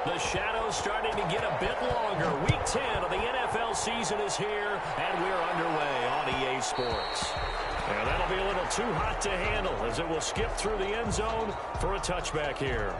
The shadow's starting to get a bit longer. Week 10 of the NFL season is here, and we're underway on EA Sports. And that'll be a little too hot to handle as it will skip through the end zone for a touchback here.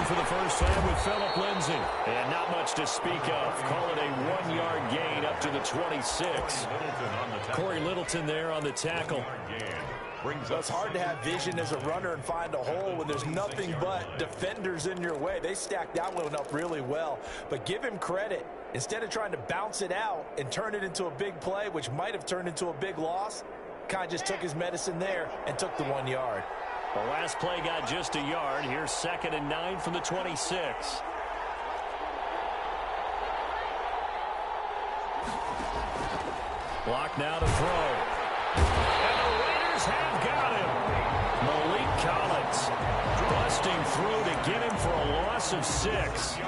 For the first time with Phillip Lindsay. And not much to speak of. Call it a 1-yard gain up to the 26. Corey Littleton there on the tackle. Well, it's hard to have vision as a runner and find a hole when there's nothing but defenders in your way. They stacked that one up really well. But give him credit. Instead of trying to bounce it out and turn it into a big play, which might have turned into a big loss, kind of just took his medicine there and took the 1 yard. The last play got just a yard. Here's 2nd and 9 from the 26. Block now to throw. And the Raiders have got him. Malik Collins busting through to get him for a loss of 6.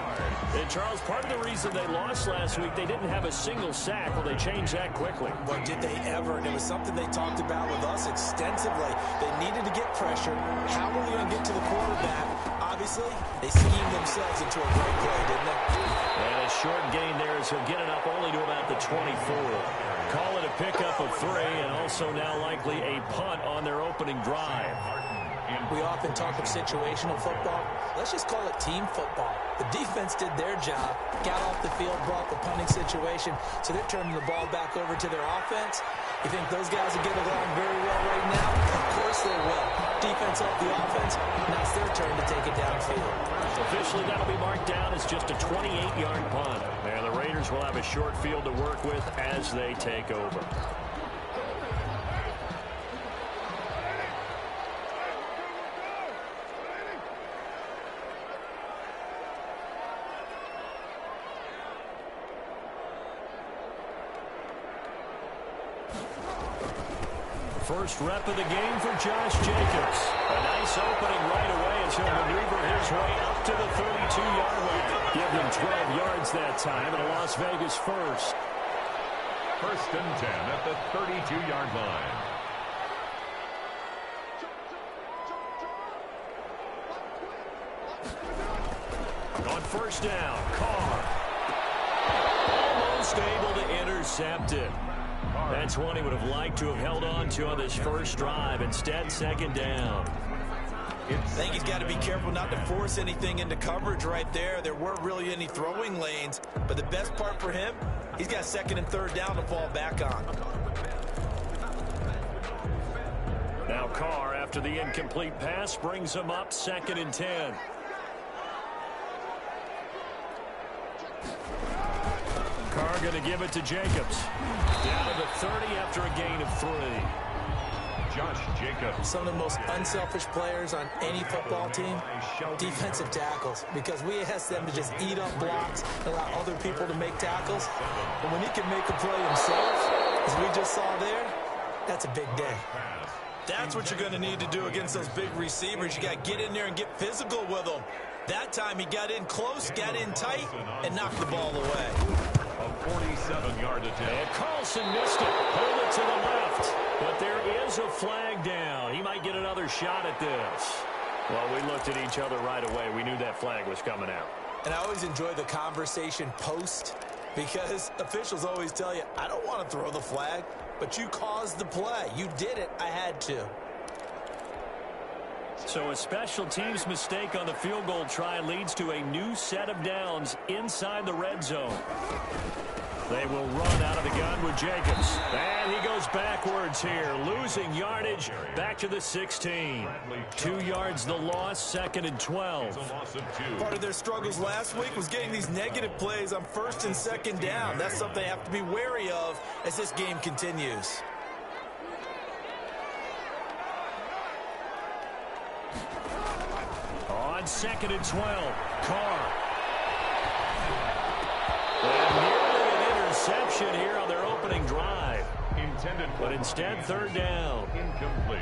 And, Charles, part of the reason they lost last week, they didn't have a single sack. Well, they changed that quickly. Boy, did they ever. And it was something they talked about with us extensively. They needed to get pressure. How were they going to get to the quarterback? Obviously, they schemed themselves into a great play, didn't they? And a short gain there as he'll get it up only to about the 24. Call it a pickup of 3, and also now likely a punt on their opening drive. We often talk of situational football. Let's just call it team football. The defense did their job, got off the field, brought the punting situation, so they're turning the ball back over to their offense. You think those guys will get along very well right now? Of course they will. Defense helped the offense. Now it's their turn to take it downfield. Officially, that'll be marked down as just a 28-yard punt. And the Raiders will have a short field to work with as they take over. First rep of the game for Josh Jacobs. A nice opening right away as he'll maneuver his way up to the 32-yard line. Give him 12 yards that time, and a Las Vegas first. 1st and 10 at the 32-yard line. On first down, Carr. Almost able to intercept it. That's one he would have liked to have held on to on this first drive. Instead, 2nd down. I think he's got to be careful not to force anything into coverage right there. There weren't really any throwing lanes. But the best part for him, he's got 2nd and 3rd down to fall back on. Now Carr, after the incomplete pass, brings him up 2nd and 10. Carr going to give it to Jacobs. Down to the 30 after a gain of 3. Josh Jacobs. Some of the most unselfish players on any football team, defensive tackles, because we ask them to just eat up blocks, allow other people to make tackles. But when he can make a play himself, as we just saw there, that's a big day. That's what you're going to need to do against those big receivers. You got to get in there and get physical with them. That time he got in close, got in tight, and knocked the ball away. A 47-yard attempt. And Carlson missed it. Pulled it to the left. But there is a flag down. He might get another shot at this. Well, we looked at each other right away. We knew that flag was coming out. And I always enjoy the conversation post, because officials always tell you, I don't want to throw the flag, but you caused the play. You did it. I had to. So a special teams mistake on the field goal try leads to a new set of downs inside the red zone. They will run out of the gun with Jacobs. And he goes backwards here, losing yardage back to the 16. 2 yards the loss, 2nd and 12. Part of their struggles last week was getting these negative plays on 1st and 2nd down. That's something they have to be wary of as this game continues. On 2nd and 12, Carr. And nearly an interception here on their opening drive. But instead, 3rd down. Incomplete.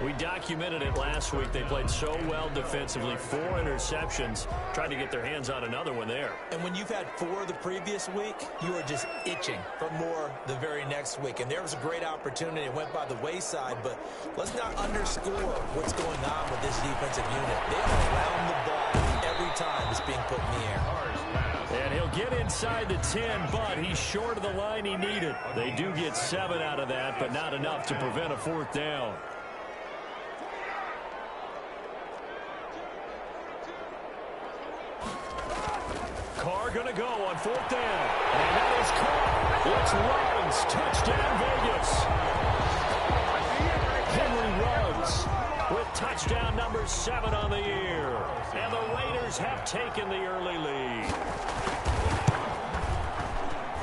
We documented it last week. They played so well defensively. 4 interceptions. Tried to get their hands on another one there. And when you've had 4 the previous week, you are just itching for more the very next week. And there was a great opportunity. It went by the wayside, but let's not underscore what's going on with this defensive unit. They are around the ball every time it's being put in the air. And he'll get inside the 10, but he's short of the line he needed. They do get 7 out of that, but not enough to prevent a 4th down. Carr going to go on 4th down. And that is caught. It's Ruggs. Touchdown, Vegas. Henry Ruggs with touchdown number 7 on the year. And the Raiders have taken the early lead.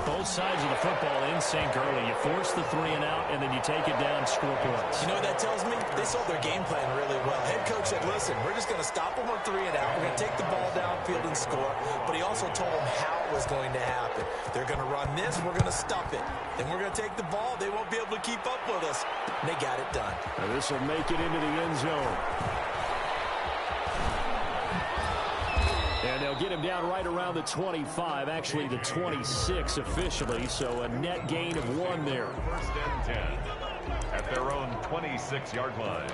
Both sides of the football in sync early. You force the 3 and out, and then you take it down, score points. You know what that tells me? They sold their game plan really well. Head coach said, listen, we're just going to stop them on 3 and out. We're going to take the ball downfield and score. But he also told them how it was going to happen. They're going to run this. We're going to stuff it. Then we're going to take the ball. They won't be able to keep up with us. And they got it done. Now this will make it into the end zone. And they'll get him down right around the 25, actually the 26 officially, so a net gain of 1 there. 1st and 10 at their own 26-yard line.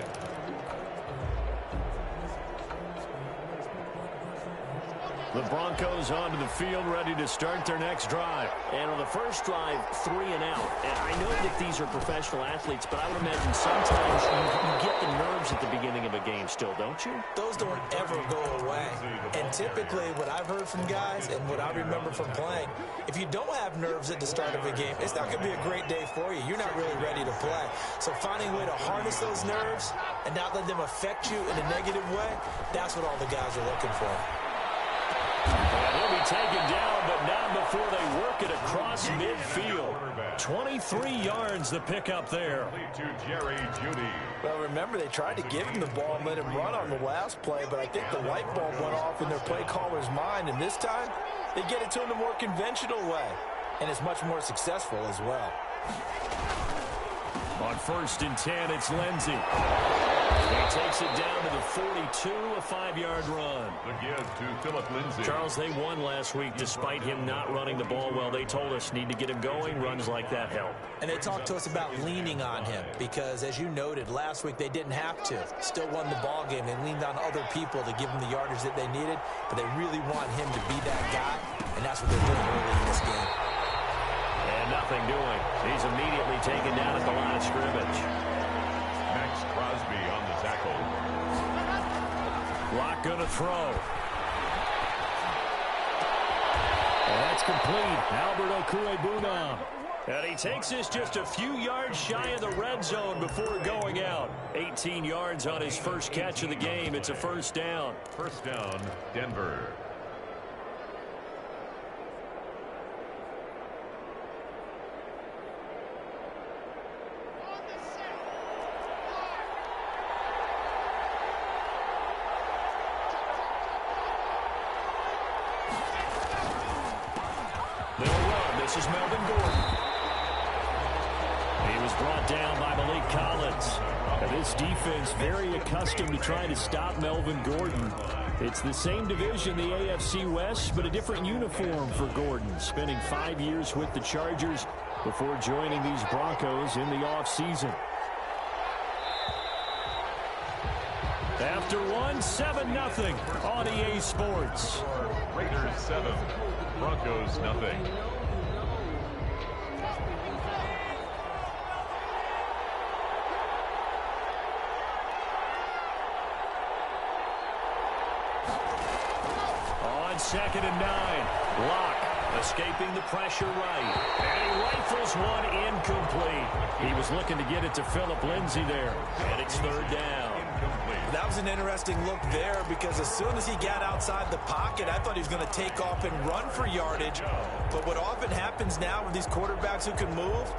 The Broncos onto the field, ready to start their next drive. And on the first drive, 3 and out. And I know that these are professional athletes, but I would imagine sometimes you get the nerves at the beginning of a game still, don't you? Those don't ever go away. And typically what I've heard from guys and what I remember from playing, if you don't have nerves at the start of a game, it's not going to be a great day for you. You're not really ready to play. So finding a way to harness those nerves and not let them affect you in a negative way, that's what all the guys are looking for. And he'll be taken down, but not before they work it across midfield. 23 yards the pickup there. To Jerry Jeudy. Well, remember, they tried to give him the ball and let him run on the last play, but I think the light bulb went off in their play caller's mind, and this time they get it to him the more conventional way, and it's much more successful as well. On 1st and 10, it's Lindsey. He takes it down to the 42, a 5-yard run. The give to Philip Lindsay. Charles, they won last week despite him not running the ball well. They told us need to get him going. Runs like that help. And they talked to us about leaning on him because, as you noted, last week they didn't have to. Still won the ball game. They leaned on other people to give them the yardage that they needed, but they really want him to be that guy, and that's what they're doing early in this game. And nothing doing. He's immediately taken down at the line of scrimmage. Max Crosby on the tackle. Lock going to throw. And that's complete. Albert Okwuegbunam. And he takes this just a few yards shy of the red zone before going out. 18 yards on his first catch of the game. It's a 1st down. 1st down, Denver. They'll run. This is Melvin Gordon. He was brought down by Malik Collins. And this defense very accustomed to trying to stop Melvin Gordon. It's the same division, the AFC West, but a different uniform for Gordon. Spending 5 years with the Chargers before joining these Broncos in the offseason. After one, 7-0 on EA Sports. Raiders 7, Broncos nothing. On 2nd and 9, Locke escaping the pressure right. And he rifles one incomplete. He was looking to get it to Philip Lindsay there. And it's 3rd down. That was an interesting look there because as soon as he got outside the pocket, I thought he was going to take off and run for yardage. But what often happens now with these quarterbacks who can move,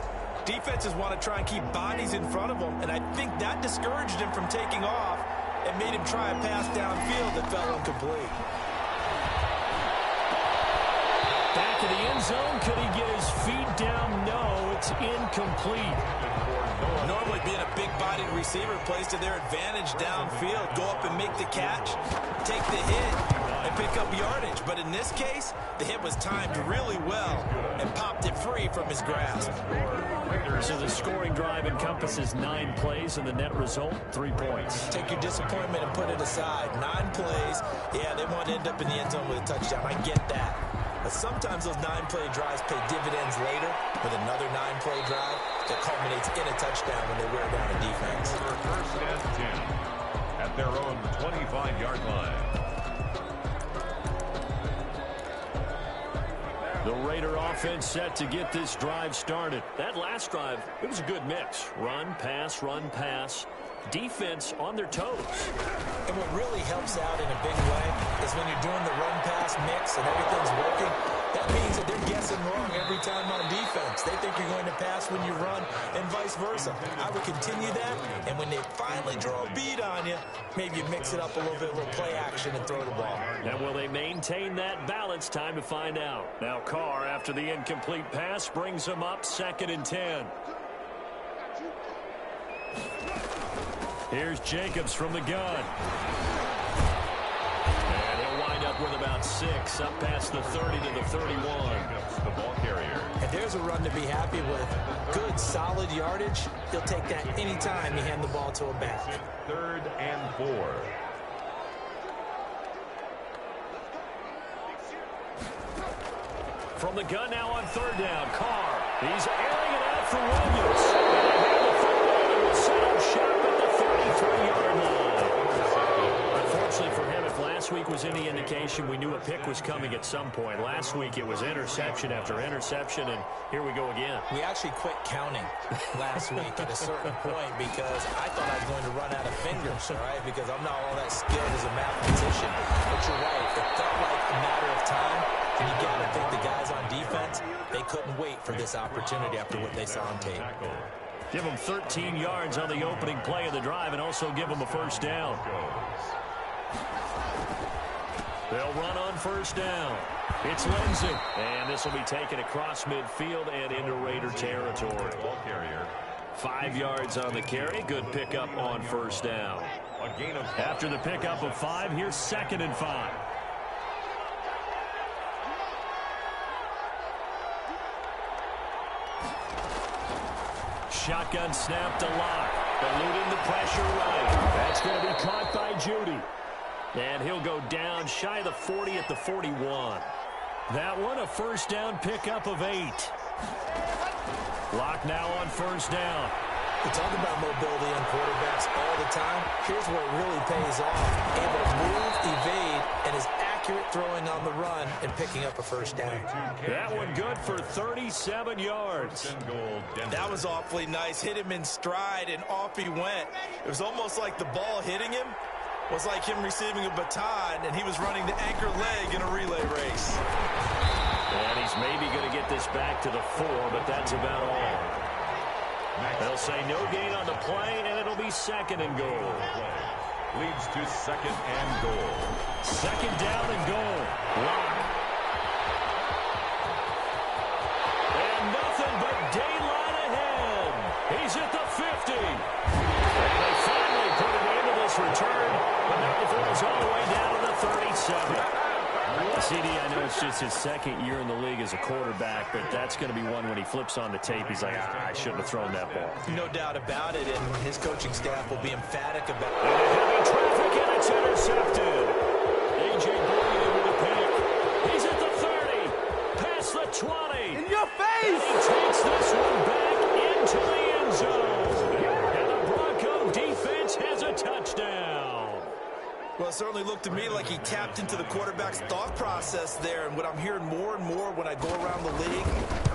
defenses want to try and keep bodies in front of them, and I think that discouraged him from taking off. and made him try a pass downfield that fell incomplete. Back in the end zone. Could he get his feet down? No, it's incomplete. Normally being a big-bodied receiver plays to their advantage downfield. Go up and make the catch, take the hit, and pick up yardage. But in this case, the hit was timed really well and popped it free from his grasp. So the scoring drive encompasses 9 plays, and the net result, 3 points. Take your disappointment and put it aside. 9 plays. Yeah, they want to end up in the end zone with a touchdown. I get that. But sometimes those 9-play drives pay dividends later with another 9-play drive that culminates in a touchdown when they wear down a defense. First and 10 at their own 25-yard line. The Raider offense set to get this drive started. That last drive, it was a good mix. Run, pass. Defense on their toes. And what really helps out in a big way is when you're doing the run-pass mix and everything's working, that means that they're guessing wrong every time on defense. They think you're going to pass when you run and vice versa. I would continue that, and when they finally draw a bead on you, maybe you mix it up a little bit, a little play action, and throw the ball. And will they maintain that balance? Time to find out. Now Carr, after the incomplete pass, brings them up 2nd and 10. Here's Jacobs from the gun. And he'll wind up with about 6, up past the 30 to the 31. The ball carrier. And there's a run to be happy with. Good, solid yardage. He'll take that anytime you hand the ball to a back. 3rd and 4. From the gun now on 3rd down. Carr. He's airing it out for Williams. And the football will settle shop at the 33-yard line. Unfortunately for him, if last week was any indication, we knew a pick was coming at some point. Last week it was interception after interception, and here we go again. We actually quit counting last week at a certain point because I thought I was going to run out of fingers, all right, because I'm not all that skilled as a mathematician. But you're right. It felt like a matter of time, and you got to think the guys on defense, they couldn't wait for this opportunity after what they saw on tape. Give them 13 yards on the opening play of the drive and also give them a 1st down. They'll run on 1st down. It's Lindsey. And this will be taken across midfield and into Raider territory. Ball carrier. 5 yards on the carry. Good pickup on 1st down. A gain of 5. After the pickup of 5, here's 2nd and 5. Shotgun snap to Locke. Eluding the pressure right. That's going to be caught by Judy. And he'll go down shy of the 40 at the 41. That one, a 1st down pickup of 8. Locke now on 1st down. We talk about mobility on quarterbacks all the time. Here's where it really pays off. Able to move, evade, and is accurate throwing on the run and picking up a 1st down. That one good for 37 yards. That was awfully nice. Hit him in stride, and off he went. It was almost like the ball hitting him was like him receiving a baton, and he was running the anchor leg in a relay race. And he's maybe going to get this back to the 4, but that's about all. They'll say no gain on the play, and it'll be 2nd and goal. Leads to 2nd and goal. 2nd down and goal. Locke. And nothing but daylight ahead. He's at the 50. And they finally put an end to this return, but now the throw is all the way down to the 37. CD, I know it's just his 2nd year in the league as a quarterback, but that's going to be one when he flips on the tape. He's like, I shouldn't have thrown that ball. No doubt about it, and his coaching staff will be emphatic about it. And heavy traffic, and it's intercepted. A.J. Boyd with a pick. He's at the 30, past the 20. In your face! And he takes this one back into the end zone. And the Bronco defense has a touchdown. Well, it certainly looked to me like he tapped into the quarterback's thought process there. And what I'm hearing more and more when I go around the league,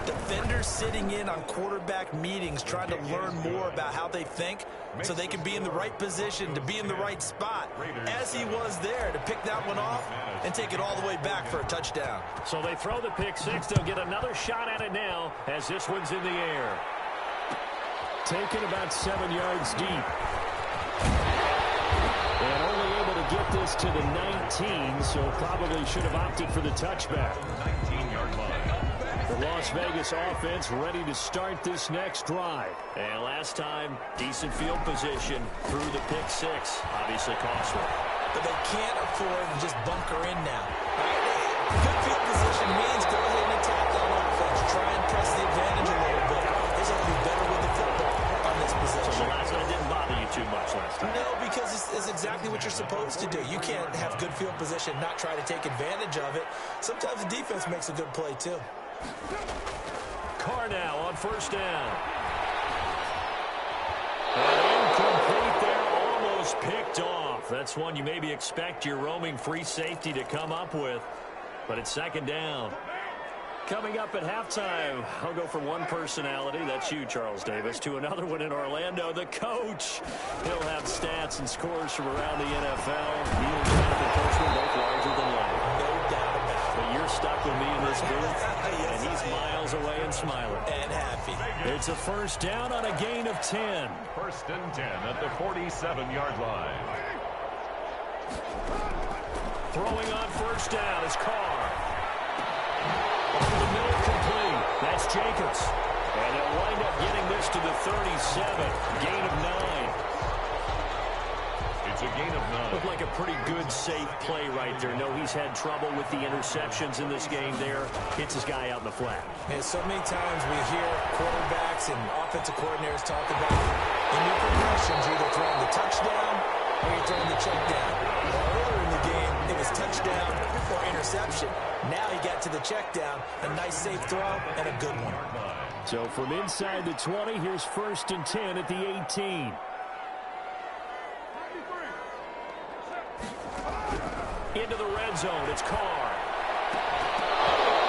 defenders sitting in on quarterback meetings trying to learn more about how they think so they can be in the right position to be in the right spot, as he was there to pick that one off and take it all the way back for a touchdown. So they throw the pick 6. They'll get another shot at it now as this one's in the air. Taken about 7 yards deep. And gets to the 19, so probably should have opted for the touchback. 19-yard line. The Las Vegas offense ready to start this next drive. And last time, decent field position through the pick six. Obviously costly. But they can't afford to just bunker in now. Good field position means go ahead and attack on offense. Try and press the advantage a little bit. They just have to be better with the football on this position. So the last one didn't bother you too much last time? No, because it's exactly what you're supposed to do. You can't have good field position, not try to take advantage of it. Sometimes the defense makes a good play, too. Carr now on first down. And incomplete there, almost picked off. That's one you maybe expect your roaming free safety to come up with. But it's second down. Coming up at halftime, I'll go from one personality, that's you, Charles Davis, to another one in Orlando, the coach. He'll have stats and scores from around the NFL. He and Jonathan Coachman both larger than life. No doubt about it. But you're stuck with me in this booth, Yes, and he's miles away and smiling. And happy. It's a first down on a gain of 10. First and 10 at the 47-yard line. Throwing on first down is Carr. Over the middle, complete. That's Jacobs. And they'll wind up getting this to the 37. Gain of 9. It's a gain of 9. Looked like a pretty good, safe play right there. No, he's had trouble with the interceptions in this game there. Hits his guy out in the flat. And so many times we hear quarterbacks and offensive coordinators talk about in your progressions, you're either throwing the touchdown or you're throwing the check down. Earlier in the game, it was touchdown or interception. Now he got to the check down, a nice safe throw, and a good one. So from inside the 20, here's first and 10 at the 18. Into the red zone, it's Carr.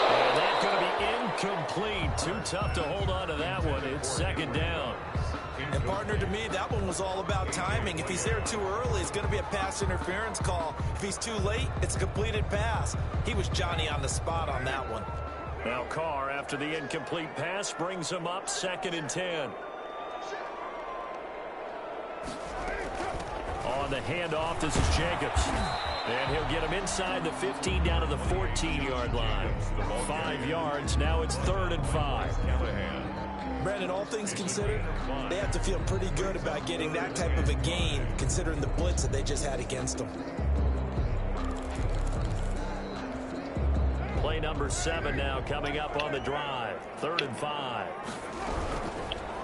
And that's going to be incomplete. Too tough to hold on to that one. It's second down. And partner, to me, that one was all about timing. If he's there too early, it's going to be a pass interference call. If he's too late, it's a completed pass. He was Johnny on the spot on that one. Now Carr, after the incomplete pass, brings him up second and 10. On the handoff, this is Jacobs. And he'll get him inside the 15 down to the 14-yard line. 5 yards, now it's third and 5. Brandon, all things considered, they have to feel pretty good about getting that type of a gain, considering the blitz that they just had against them. Play number 7 now coming up on the drive. Third and 5.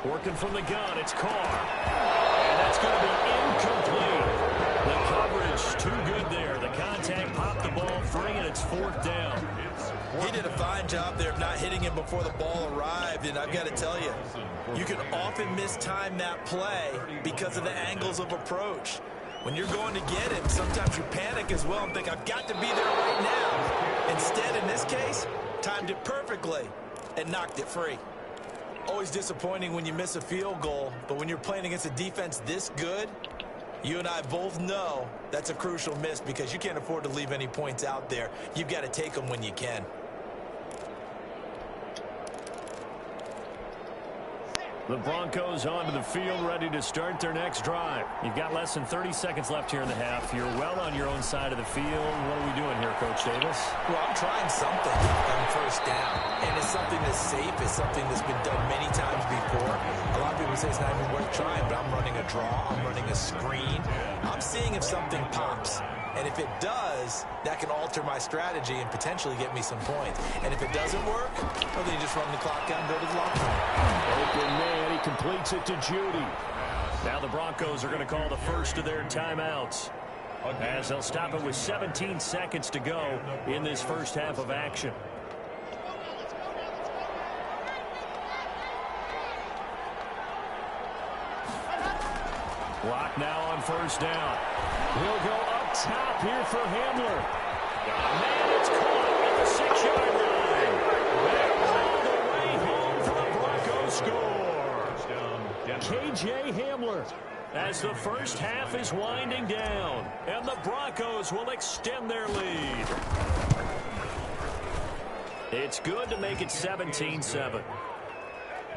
Working from the gun, it's Carr. And that's going to be incomplete. The coverage too good there. The contact popped the ball free, and it's fourth down. He did a fine job there of not hitting him before the ball arrived, and I've got to tell you, you can often mistime that play because of the angles of approach. When you're going to get him, sometimes you panic as well and think, I've got to be there right now. Instead, in this case, timed it perfectly and knocked it free. Always disappointing when you miss a field goal, but when you're playing against a defense this good, you and I both know that's a crucial miss because you can't afford to leave any points out there. You've got to take them when you can. The Broncos onto the field, ready to start their next drive. You've got less than 30 seconds left here in the half. You're well on your own side of the field. What are we doing here, Coach Davis? Well, I'm trying something on first down, and it's something that's safe. It's something that's been done many times before. A lot of people say it's not even worth trying, but I'm running a draw. I'm running a screen. I'm seeing if something pops. And if it does, that can alter my strategy and potentially get me some points. And if it doesn't work, well, then you just run the clock out and go to the locker room. Open man, he completes it to Judy. Now the Broncos are going to call the first of their timeouts, as they'll stop it with 17 seconds to go in this first half of action. Block now on first down. He'll go up top here for Hamler. Man, it's caught at the 6-yard line. They're all the way home for a Broncos score. K.J. Hamler, as the first half is winding down, and the Broncos will extend their lead. It's good to make it 17-7.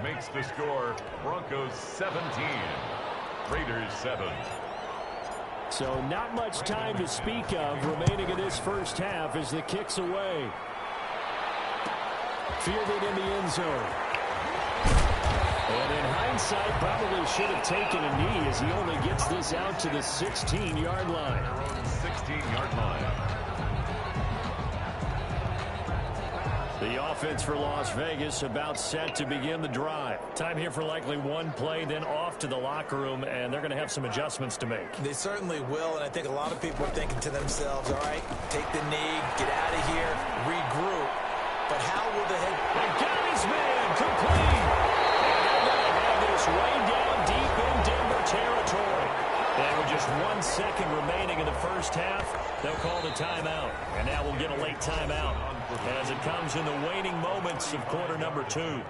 Makes the score Broncos 17, Raiders 7. So not much time to speak of remaining in this first half as the kick's away. Fielded in the end zone. And in hindsight, probably should have taken a knee as he only gets this out to the 16-yard line. 16-yard line. The offense for Las Vegas about set to begin the drive. Time here for likely one play, then off to the locker room, and they're going to have some adjustments to make. They certainly will, and I think a lot of people are thinking to themselves, all right, take the knee, get out of here, regroup. But how will the head... They got his man, complete. And they're going to have this way down deep in Denver territory. And with just 1 second remaining in the first half, they'll call the timeout. And now we'll get a late timeout as it comes in the waning moments of quarter number 2.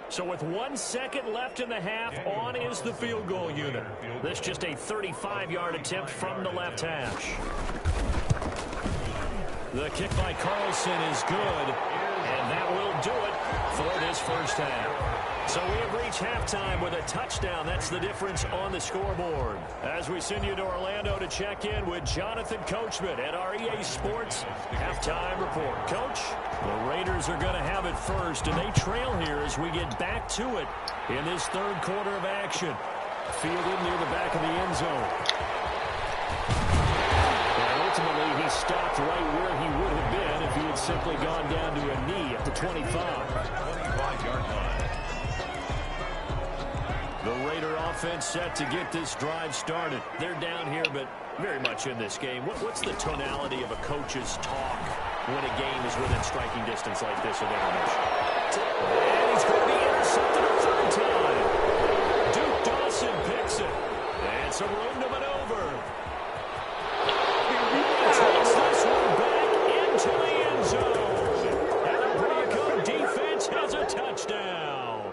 So with 1 second left in the half, on is the field goal unit. This just a 35-yard attempt from the left hash. The kick by Carlson is good, and that will do it for this first half. So we have reached halftime with a touchdown. That's the difference on the scoreboard. As we send you to Orlando to check in with Jonathan Coachman at our EA Sports Halftime Report. Coach, the Raiders are going to have it first, and they trail here as we get back to it in this third quarter of action. Fielded near the back of the end zone. And ultimately, he stopped right where he would have been if he had simply gone down to a knee at the 25. 25-yard line. The Raider offense set to get this drive started. They're down here, but very much in this game. What's the tonality of a coach's talk when a game is within striking distance like this of intermission? And he's going to be intercepted a third time. Duke Dawson picks it. And some room to maneuver. Takes this one back into the end zone. And the Bronco defense has a touchdown.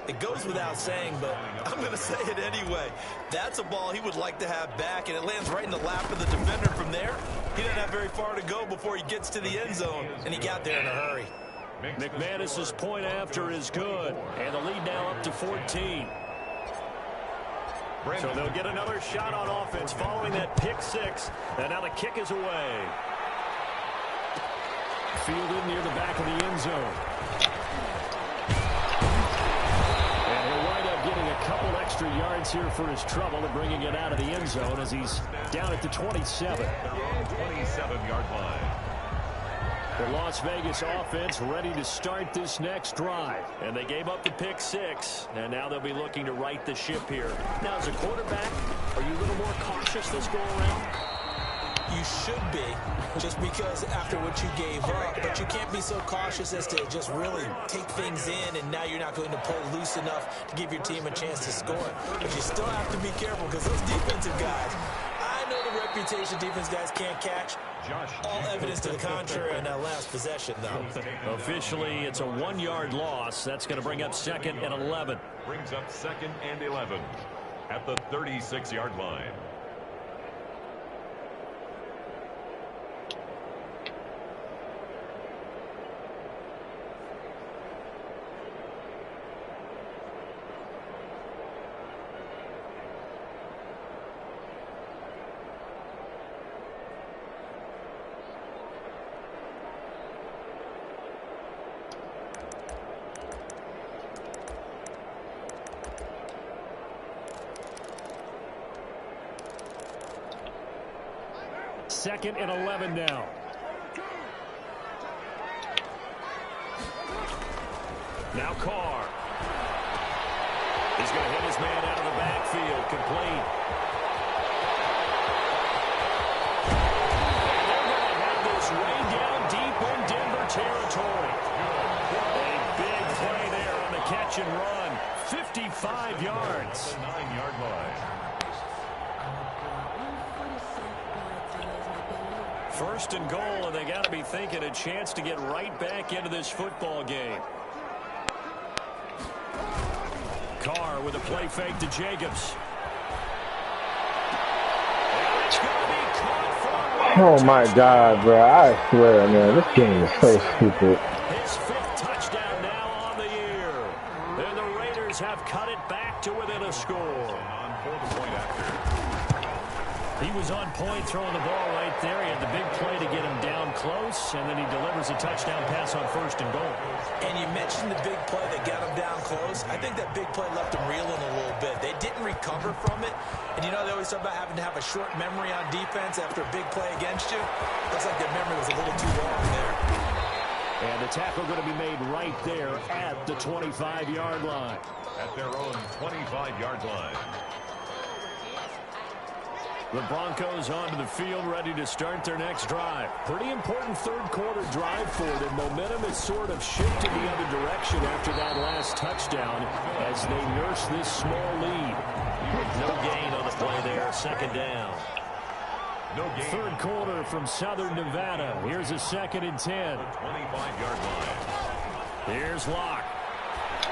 It goes without saying, but I'm going to say it anyway. That's a ball he would like to have back, and it lands right in the lap of the defender from there. He doesn't have very far to go before he gets to the end zone, and he got there in a hurry. McManus's point after is good, and the lead now up to 14. So they'll get another shot on offense following that pick six, and now the kick is away. Fielded near the back of the end zone. Getting a couple extra yards here for his trouble and bringing it out of the end zone as he's down at the 27. 27-yard line. The Las Vegas offense ready to start this next drive. And they gave up the pick six, and now they'll be looking to right the ship here. Now, as a quarterback, are you a little more cautious this go around? You should be, just because after what you gave up. But you can't be so cautious as to just really take things in, and now you're not going to pull loose enough to give your team a chance to score. But you still have to be careful because those defensive guys, I know the reputation defense guys can't catch. All evidence to the contrary on that last possession, though. Officially, it's a 1-yard loss. That's going to bring up 2nd and 11. Brings up 2nd and 11 at the 36-yard line. Second and 11 now. Now Carr. He's going to hit his man out of the backfield. Complete. And they're going to have this way down deep in Denver territory. A big play there on the catch and run. 55 yards. 9-yard line. First and goal, and they got to be thinking a chance to get right back into this football game. Carr with a play fake to Jacobs. Oh my God, bro. I swear, man, this game is so stupid. His 5th touchdown now on the year. And the Raiders have cut it back to within a score. On for the point after. He was on point throwing the ball right there. He had the big play to get him down close, and then he delivers a touchdown pass on 1st and goal. And you mentioned the big play that got him down close. I think that big play left him reeling a little bit. They didn't recover from it. And you know, they always talk about having to have a short memory on defense after a big play against you. Looks like their memory was a little too long there. And the tackle going to be made right there at the 25-yard line. At their own 25-yard line. The Broncos onto the field, ready to start their next drive. Pretty important third-quarter drive for them. Momentum has sort of shifted the other direction after that last touchdown as they nurse this small lead. No gain on the play there, 2nd down. No gain. 3rd quarter from Southern Nevada. Here's a 2nd and 10. 25-yard line. Here's Locke.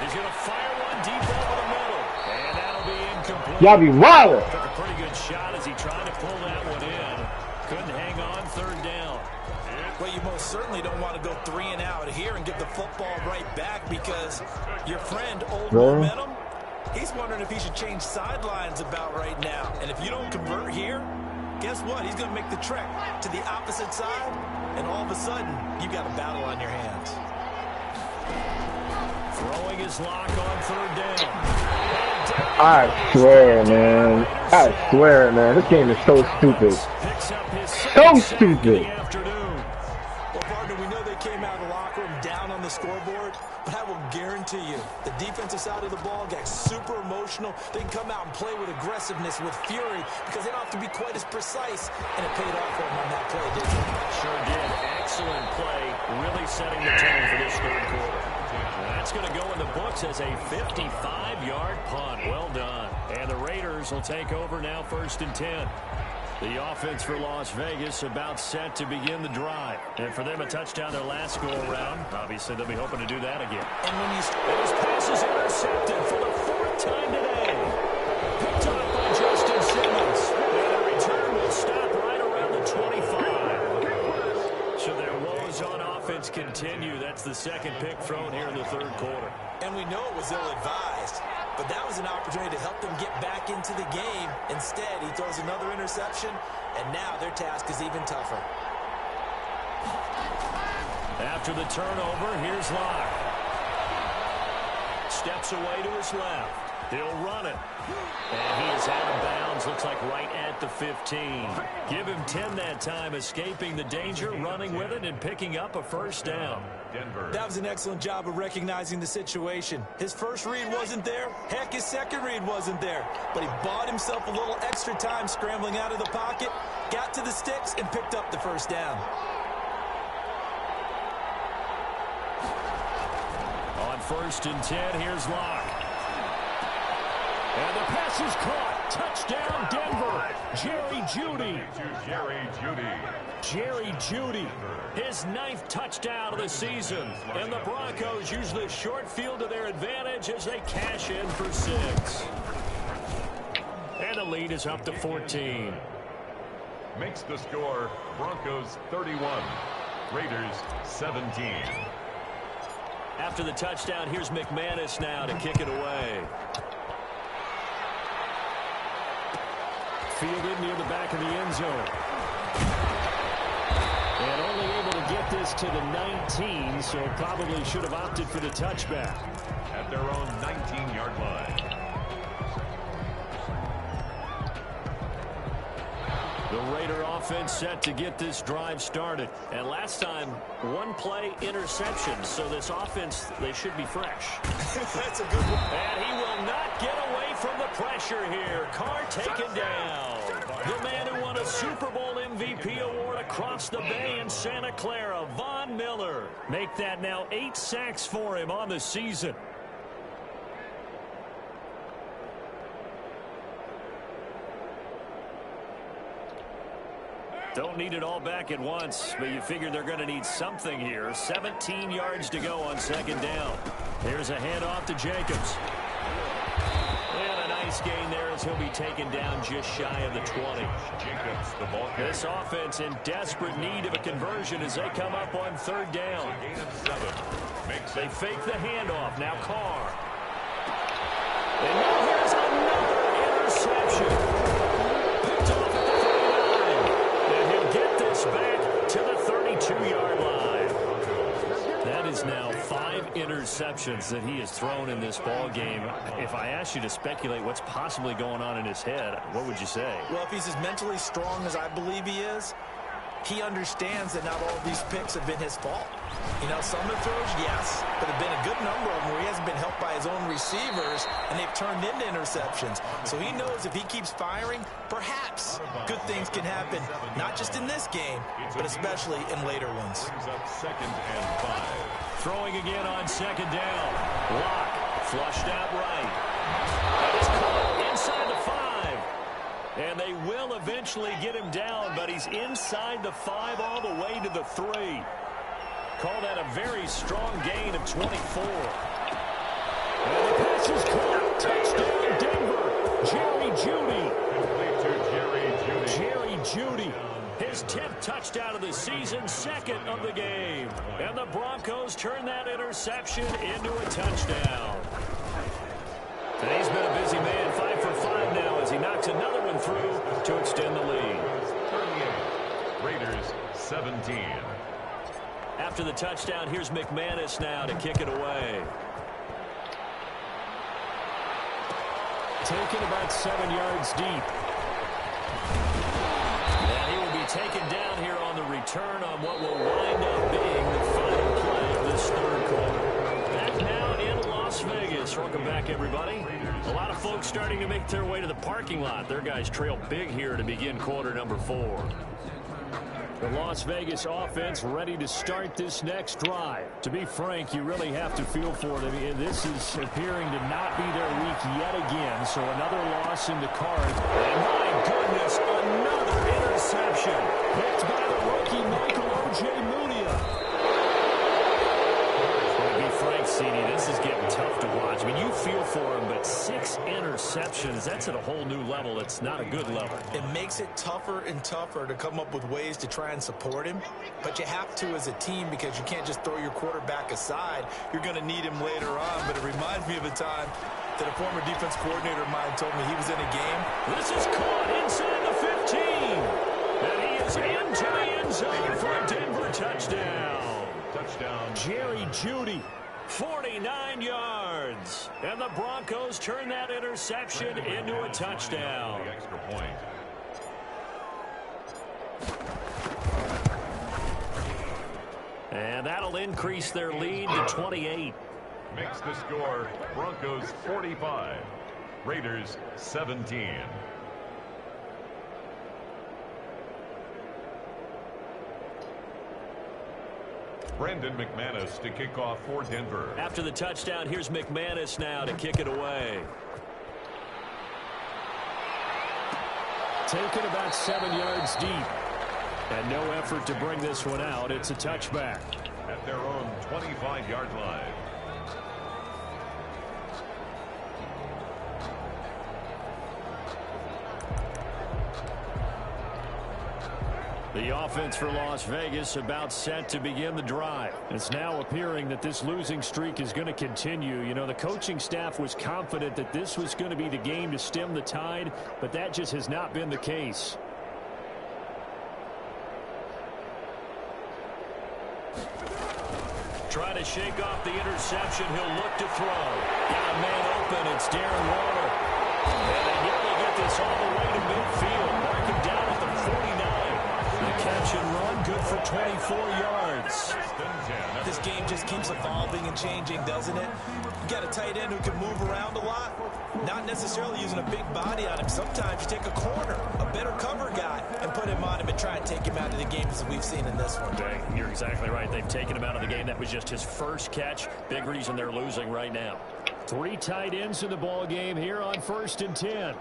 He's going to fire one deep over the middle. And that'll be incomplete. Y'all be wild. Took a pretty good shot as he tried to pull that one in. Couldn't hang on, 3rd down. Well, you most certainly don't want to go 3 and out here and give the football right back because your friend, Old Momentum, he's wondering if he should change sidelines about right now. And if you don't convert here, guess what? He's going to make the trek to the opposite side, and all of a sudden, you got a battle on your hands. Throwing his Lock on 3rd down. I swear, man. I swear, man. This game is so stupid. So stupid. Well, partner, we know they came out of the locker room down on the scoreboard, but I will guarantee you the defensive side of the ball got super emotional. They can come out and play with aggressiveness, with fury, because they don't have to be quite as precise, and it paid off for them on that play, didn't it? Sure did. Excellent play, really setting the tone for this 3rd quarter. That's going to go in the books as a 55-yard punt. Well done. And the Raiders will take over now, 1st and 10. The offense for Las Vegas about set to begin the drive. And for them, a touchdown their last go-around. Obviously, they'll be hoping to do that again. And when his pass is intercepted for the 4th time today. Picked up by Justin Simmons. And the return will stop right around the 25. So their woes on offense continue. That's the 2nd pick thrown here in the 3rd quarter. And we know it was ill-advised, but that was an opportunity to help them get back into the game. Instead, he throws another interception, and now their task is even tougher. After the turnover, here's Locke. Steps away to his left. He'll run it. And he is out of bounds, looks like right at the 15. Give him 10 that time, escaping the danger, running with it, and picking up a 1st down. Denver. That was an excellent job of recognizing the situation. His first read wasn't there. Heck, his second read wasn't there. But he bought himself a little extra time scrambling out of the pocket, got to the sticks, and picked up the 1st down. On 1st and 10, here's Locke. And the pass is caught. Touchdown, Denver. Jerry Jeudy. Jerry Jeudy. His 9th touchdown of the season. And the Broncos use this short field to their advantage as they cash in for 6. And the lead is up to 14. Makes the score Broncos 31. Raiders 17. After the touchdown, here's McManus now to kick it away. Fielded near the back of the end zone. And only able to get this to the 19, so probably should have opted for the touchback. At their own 19-yard line. The Raider offense set to get this drive started. And last time, 1 play interception. So this offense, they should be fresh. That's a good one. And he will not get away from the pressure here. Carr taken down. The man who won a Super Bowl MVP award across the bay in Santa Clara, Von Miller. Make that now 8 sacks for him on the season. Don't need it all back at once, but you figure they're going to need something here. 17 yards to go on 2nd down. Here's a handoff to Jacobs. And a nice gain there as he'll be taken down just shy of the 20. Jacobs, the ball carrier. This offense in desperate need of a conversion as they come up on 3rd down. Gain of 7. They fake the handoff. Now Carr. And now here's another interception. Picked off at the 35. interceptions that he has thrown in this ball game. If I asked you to speculate what's possibly going on in his head, what would you say? Well, if he's as mentally strong as I believe he is, he understands that not all of these picks have been his fault. You know, some of the throws, yes, but there have been a good number of them where he hasn't been helped by his own receivers, and they've turned into interceptions. So he knows if he keeps firing, perhaps good things can happen, not just in this game, but especially in later ones. Second and 5. Throwing again on second down. Lock, flushed out right. It's caught inside the 5. And they will eventually get him down, but he's inside the 5 all the way to the 3. Call that a very strong gain of 24. And the pass is caught. Touchdown, Denver. Jerry Jeudy. His 10th touchdown of the season, second of the game. And the Broncos turn that interception into a touchdown. Today's been a busy man, 5 for 5 now as he knocks another one through to extend the lead. 38. Raiders 17. After the touchdown, here's McManus now to kick it away. Taken about 7 yards deep. And he will be taken down here on the return on what will wind up being the final play of this third quarter. Back now in Las Vegas. Welcome back, everybody. A lot of folks starting to make their way to the parking lot. Their guys trail big here to begin quarter number 4. The Las Vegas offense ready to start this next drive. To be frank, you really have to feel for them. This is appearing to not be their week yet again, so another loss in the cards. And my goodness, another interception. Picked by the rookie Michael Ojemudia. To be frank, CD, this is getting tough to watch. I mean, you feel for him, but 6 interceptions, that's at a whole new level. It's not a good level. It makes it tougher and tougher to come up with ways to try and support him, but you have to as a team because you can't just throw your quarterback aside. You're going to need him later on, but it reminds me of a time that a former defense coordinator of mine told me he was in a game. This is caught inside the 15, and he is into the end zone for a Denver touchdown. Jerry Jeudy, 49 yards. And the Broncos turn that interception into a touchdown. Extra point. And that'll increase their lead to 28. Makes the score Broncos 45, Raiders 17. Brandon McManus to kick off for Denver. After the touchdown, here's McManus now to kick it away. Taken about 7 yards deep. And no effort to bring this one out. It's a touchback. At their own 25-yard line. The offense for Las Vegas about set to begin the drive. It's now appearing that this losing streak is going to continue. You know, the coaching staff was confident that this was going to be the game to stem the tide, but that just has not been the case. Trying to shake off the interception. He'll look to throw. Got a man open. It's Darren Waller. And they nearly get this all the way to midfield. Mark him down at the 49. The catch and run, good for 24 yards. This game just keeps evolving and changing, doesn't it? You got a tight end who can move around a lot, not necessarily using a big body on him. Sometimes you take a corner, a better cover guy, and put him on him and try and take him out of the game as we've seen in this one. You're exactly right. They've taken him out of the game. That was just his first catch. Big reason they're losing right now. 3 tight ends in the ball game here on 1st and 10.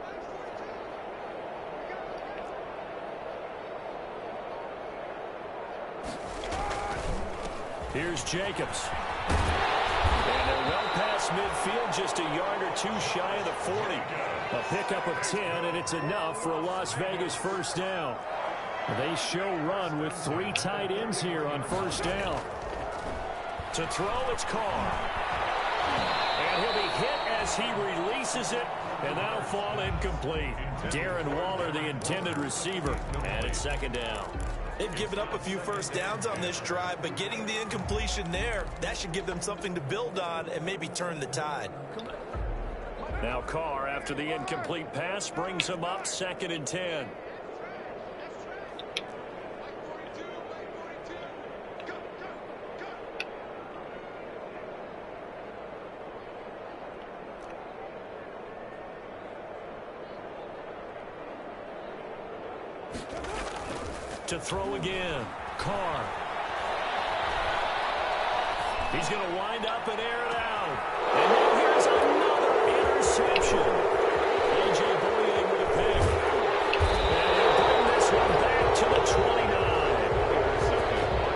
Here's Jacobs. And they're well past midfield, just a yard or 2 shy of the 40. A pickup of 10, and it's enough for a Las Vegas first down. They show run with 3 tight ends here on 1st down. To throw, it's Carr. And he'll be hit as he releases it, and that'll fall incomplete. Darren Waller, the intended receiver, and it's 2nd down. They've given up a few first downs on this drive, but getting the incompletion there, that should give them something to build on and maybe turn the tide. Now Carr, after the incomplete pass, brings him up 2nd and 10. To throw again, Carr. He's going to wind up and air it out. And now here's another interception. A.J. Boye with a pick. And he'll bring this one back to the 29.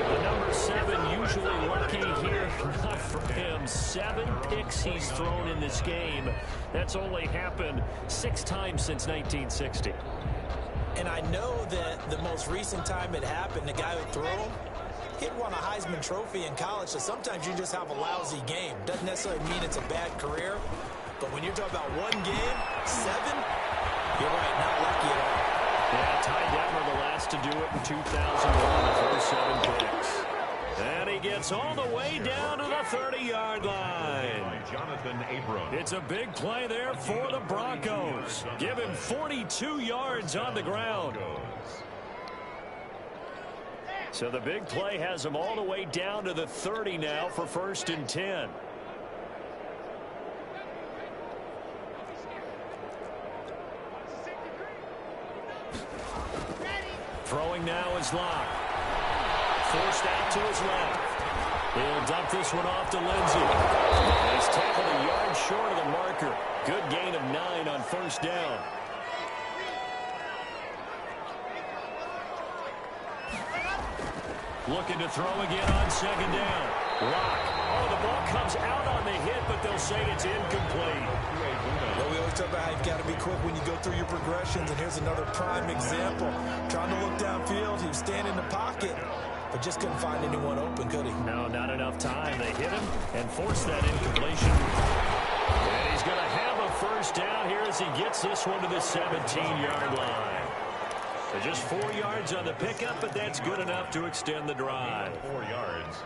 The number 7 usually lucky here. Not for him. 7 picks he's thrown in this game. That's only happened 6 times since 1960. And I know that the most recent time it happened, the guy who threw him, he'd won a Heisman Trophy in college, so sometimes you just have a lousy game. Doesn't necessarily mean it's a bad career, but when you're talking about one game, 7, you're right, not lucky at all. Yeah, Ty Detmer the last to do it in 2001, the first 7 picks. And he gets all the way down to the 30-yard line. Jonathan Abram. It's a big play there for the Broncos. Give him 42 yards on the ground. So the big play has him all the way down to the 30 now for 1st and 10. Throwing now is Locke. Forced out to his left. He'll dump this one off to Lindsey. And he's tackled a yard short of the marker. Good gain of 9 on 1st down. Looking to throw again on 2nd down. Locke. Oh, the ball comes out on the hit, but they'll say it's incomplete. Well, we always talk about how you've got to be quick when you go through your progressions, and here's another prime example. Trying to look downfield, he was standing in the pocket, but just couldn't find anyone open, could he? No, not enough time. They hit him and forced that incompletion. And he's going to have a 1st down here as he gets this one to the 17-yard line. So just 4 yards on the pickup, but that's good enough to extend the drive. 4 yards.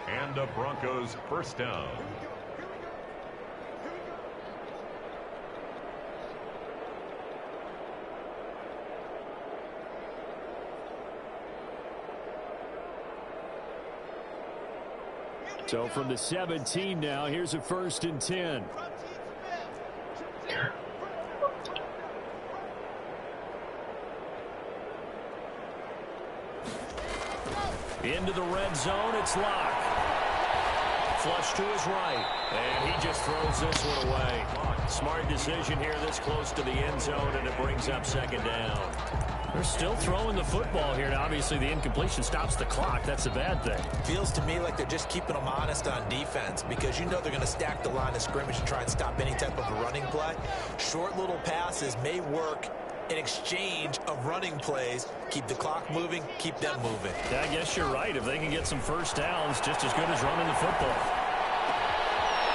And the Broncos 1st down. So from the 17 now, here's a 1st and 10. Into the red zone, it's Locke. Flush to his right, and he just throws this one away. Smart decision here this close to the end zone, and it brings up 2nd down. They're still throwing the football here, and obviously the incompletion stops the clock. That's a bad thing. Feels to me like they're just keeping them honest on defense because you know they're going to stack the line of scrimmage and try and stop any type of a running play. Short little passes may work in exchange of running plays. Keep the clock moving, keep them moving. Yeah, I guess you're right. If they can get some 1st downs, just as good as running the football.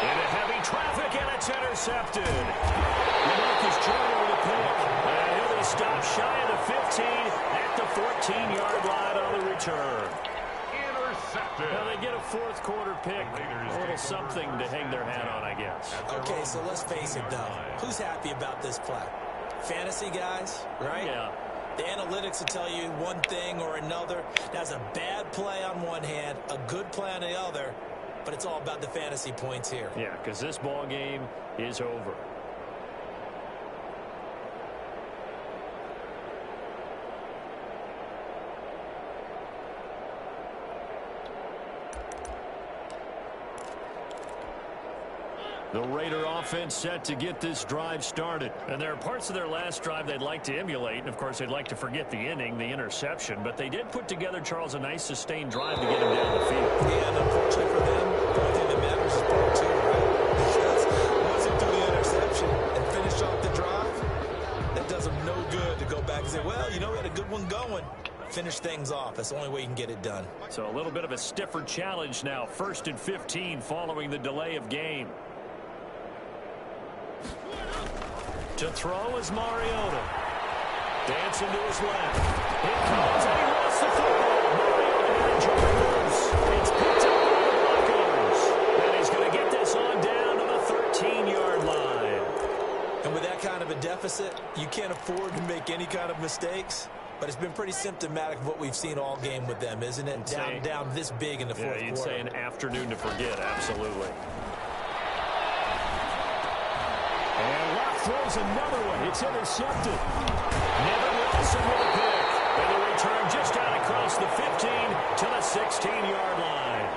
Into heavy traffic, and it's intercepted. Lamarcus Joyner with a pick. And he'll be stopped shy of the 15 at the 14-yard line on the return. Intercepted. Now they get a 4th quarter pick. A little something to hang their hat on, I guess. Okay, so let's face it, though. Who's happy about this play? Fantasy guys, right? Yeah. The analytics will tell you one thing or another. That's a bad play on one hand, a good play on the other, but it's all about the fantasy points here. Yeah, because this ball game is over. The Raider offense set to get this drive started. And there are parts of their last drive they'd like to emulate. And, of course, they'd like to forget the inning, the interception. But they did put together, Charles, a nice sustained drive to get him down the field. Yeah, and unfortunately for them, the only thing that matters is part 2, right? Because once they do the interception and finish off the drive, that does them no good to go back and say, well, you know, we had a good one going. Finish things off. That's the only way you can get it done. So a little bit of a stiffer challenge now. 1st and 15 following the delay of game. To throw is Mariota. Dancing to his left. Here comes, and he the football. It's picked up by the Broncos. And he's going to get this on down to the 13-yard line. And with that kind of a deficit, you can't afford to make any kind of mistakes. But it's been pretty symptomatic of what we've seen all game with them, isn't it? Down this big in the fourth quarter. You'd say an afternoon to forget, absolutely. And Locke throws another one. It's intercepted. Nevin Wilson with a pick. And the return just out across the 15 to the 16-yard line.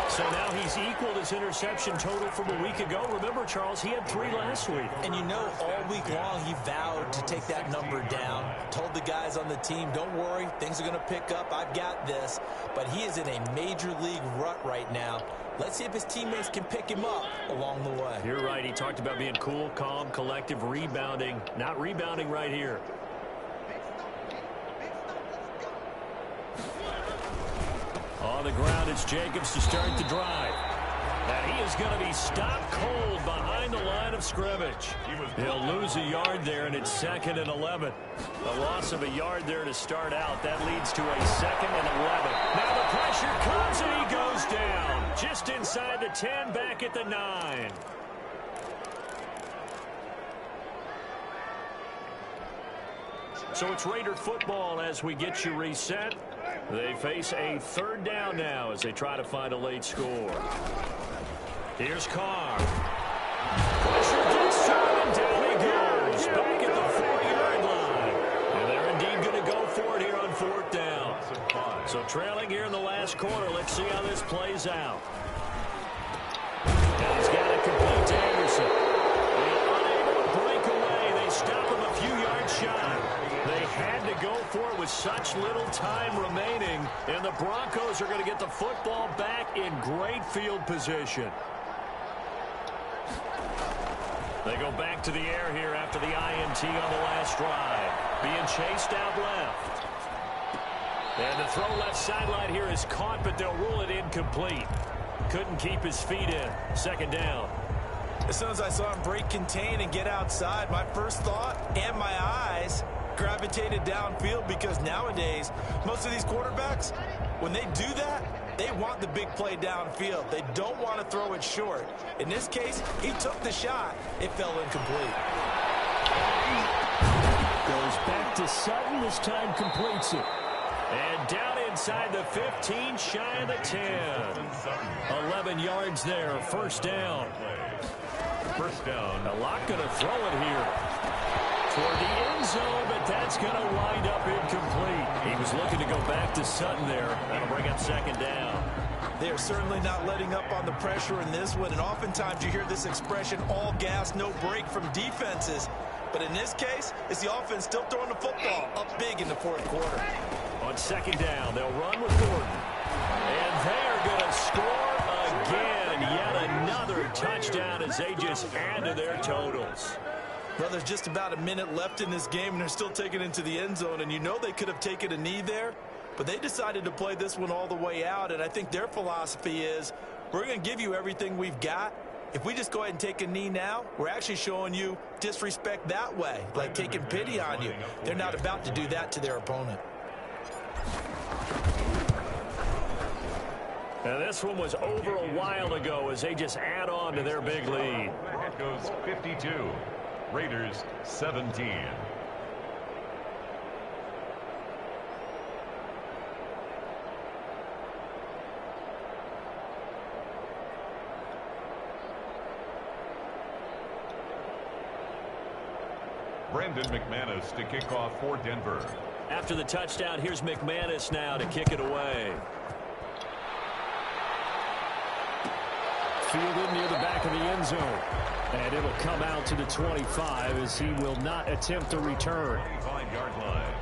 So now he's equaled his interception total from a week ago. Remember, Charles, he had 3 last week. And you know, all week long he vowed to take that number down. Told the guys on the team, don't worry, things are going to pick up. I've got this. But he is in a major league rut right now. Let's see if his teammates can pick him up along the way. You're right. He talked about being cool, calm, collective, rebounding. Not rebounding right here. On the ground, it's Jacobs to start the drive. And he is going to be stopped cold behind the line of scrimmage. He'll lose a yard there, and it's 2nd and 11. A loss of a yard there to start out. That leads to a 2nd and 11. Now the pressure comes, and he goes down. Just inside the 10, back at the 9. So it's Raider football as we get you reset. They face a 3rd down now as they try to find a late score. Here's Carr. Pressure gets to him, and down he goes. Back at the 4-yard line. And they're indeed going to go for it here on 4th down. So trailing here in the last quarter. Let's see how this plays out. And he's got it complete to Anderson. Unable to break away. They stop him a few yards shy. They had to go for it with such little time remaining, and the Broncos are going to get the football back in great field position. They go back to the air here after the INT on the last drive. Being chased out left. And the throw left sideline here is caught, but they'll rule it incomplete. Couldn't keep his feet in. 2nd down. As soon as I saw him break contain and get outside, my first thought and my eyes gravitated downfield, because nowadays most of these quarterbacks, when they do that, they want the big play downfield. They don't want to throw it short. In this case, he took the shot. It fell incomplete. Goes back to Sutton. This time completes it. And down inside the 15, shy of the 10. 11 yards there. 1st down. A lot going to throw it here toward the end zone, but that's going to wind up incomplete. He was looking to go back to Sutton there. That'll bring up 2nd down. They are certainly not letting up on the pressure in this one, and oftentimes you hear this expression, all gas, no break from defenses. But in this case, it's the offense still throwing the football up big in the 4th quarter. On 2nd down, they'll run with Gordon. And they are going to score again. Yet another touchdown as they just add to their totals. Well, there's just about a minute left in this game, and they're still taking it into the end zone. And you know they could have taken a knee there, but they decided to play this one all the way out. And I think their philosophy is, we're going to give you everything we've got. If we just go ahead and take a knee now, we're actually showing you disrespect that way, like taking pity on you. They're not about to do that to their opponent. And this one was over a while ago as they just add on to their big lead. Broncos 52, Raiders 17. Brandon McManus to kick off for Denver. After the touchdown, here's McManus now to kick it away. Fielded near the back of the end zone. And it'll come out to the 25 as he will not attempt a return. 25-yard line.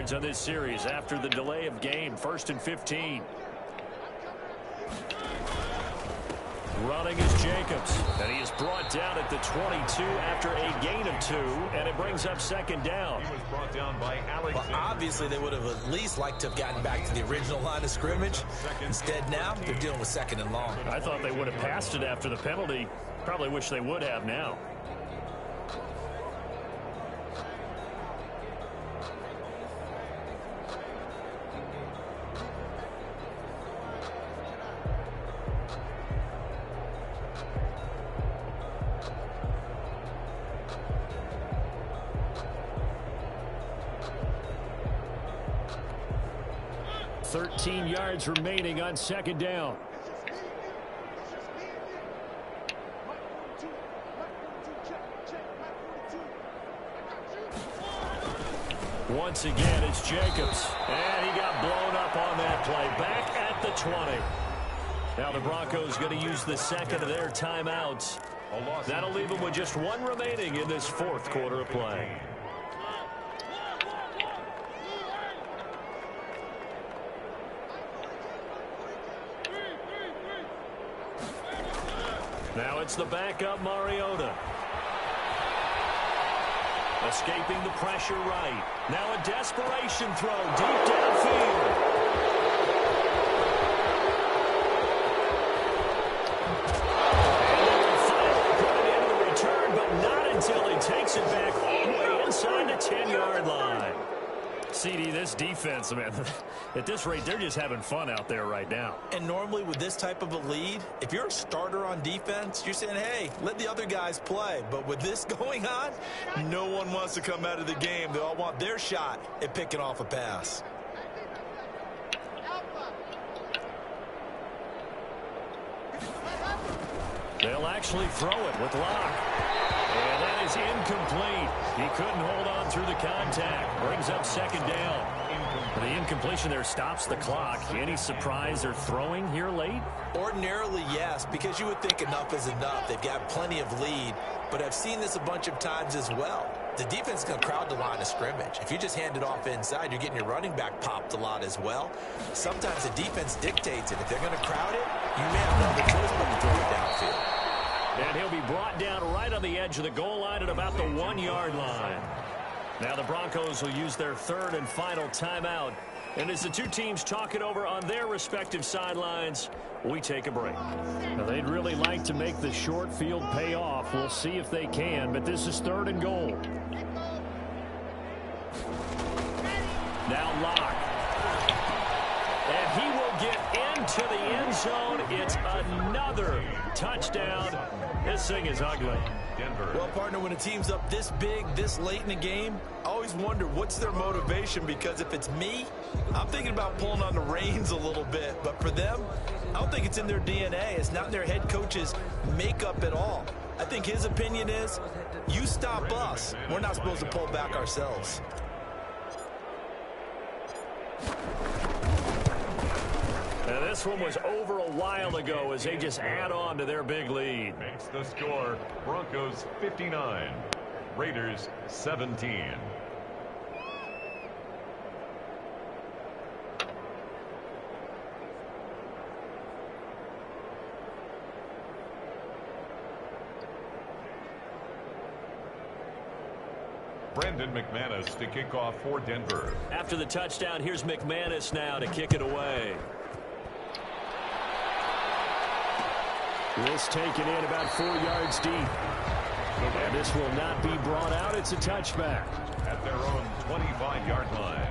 yards on this series after the delay of game. 1st and 15. Running is Jacobs, and he is brought down at the 22 after a gain of 2, and it brings up 2nd down. He was brought down by Alex. Well, obviously, they would have at least liked to have gotten back to the original line of scrimmage. Instead, now they're dealing with 2nd and long. I thought they would have passed it after the penalty. Probably wish they would have now. Thirteen yards remaining on 2nd down. Once again, it's Jacobs. And he got blown up on that play. Back at the 20. Now the Broncos going to use the 2nd of their timeouts. That'll leave them with just 1 remaining in this 4th quarter of play. Now it's the backup Mariota. Escaping the pressure right. Now a desperation throw deep downfield. And they will finally put it into the return, but not until he takes it back all the way inside the 10-yard line. CD, this defense, man, at this rate, they're just having fun out there right now. And normally with this type of a lead, if you're a starter on defense, you're saying, hey, let the other guys play. But with this going on, no one wants to come out of the game. They all want their shot at picking off a pass. They'll actually throw it with Locke. And that is incomplete. He couldn't hold on through the contact. Brings up 2nd down. The incompletion there stops the clock. Any surprise they're throwing here late? Ordinarily, yes, because you would think enough is enough. They've got plenty of lead, but I've seen this a bunch of times as well. The defense is going to crowd the line of scrimmage. If you just hand it off inside, you're getting your running back popped a lot as well. Sometimes the defense dictates it. If they're going to crowd it, you may have no other choice but to throw it downfield. And he'll be brought down right on the edge of the goal line at about the 1-yard line. Now the Broncos will use their 3rd and final timeout. And as the two teams talk it over on their respective sidelines, we take a break. Now they'd really like to make the short field pay off. We'll see if they can, but this is 3rd and goal. Now Locke. And he will get into the end zone. It's another touchdown. This thing is ugly. Denver. Well, partner, when a team's up this big, this late in the game, I always wonder what's their motivation, because if it's me, I'm thinking about pulling on the reins a little bit. But for them, I don't think it's in their DNA. It's not in their head coach's makeup at all. I think his opinion is, you stop us, we're not supposed to pull back ourselves. And this one was over a while ago as they just add on to their big lead. Makes the score Broncos 59, Raiders 17. Brandon McManus to kick off for Denver. After the touchdown, here's McManus now to kick it away. This taken in about 4 yards deep. And this will not be brought out. It's a touchback. At their own 25-yard line.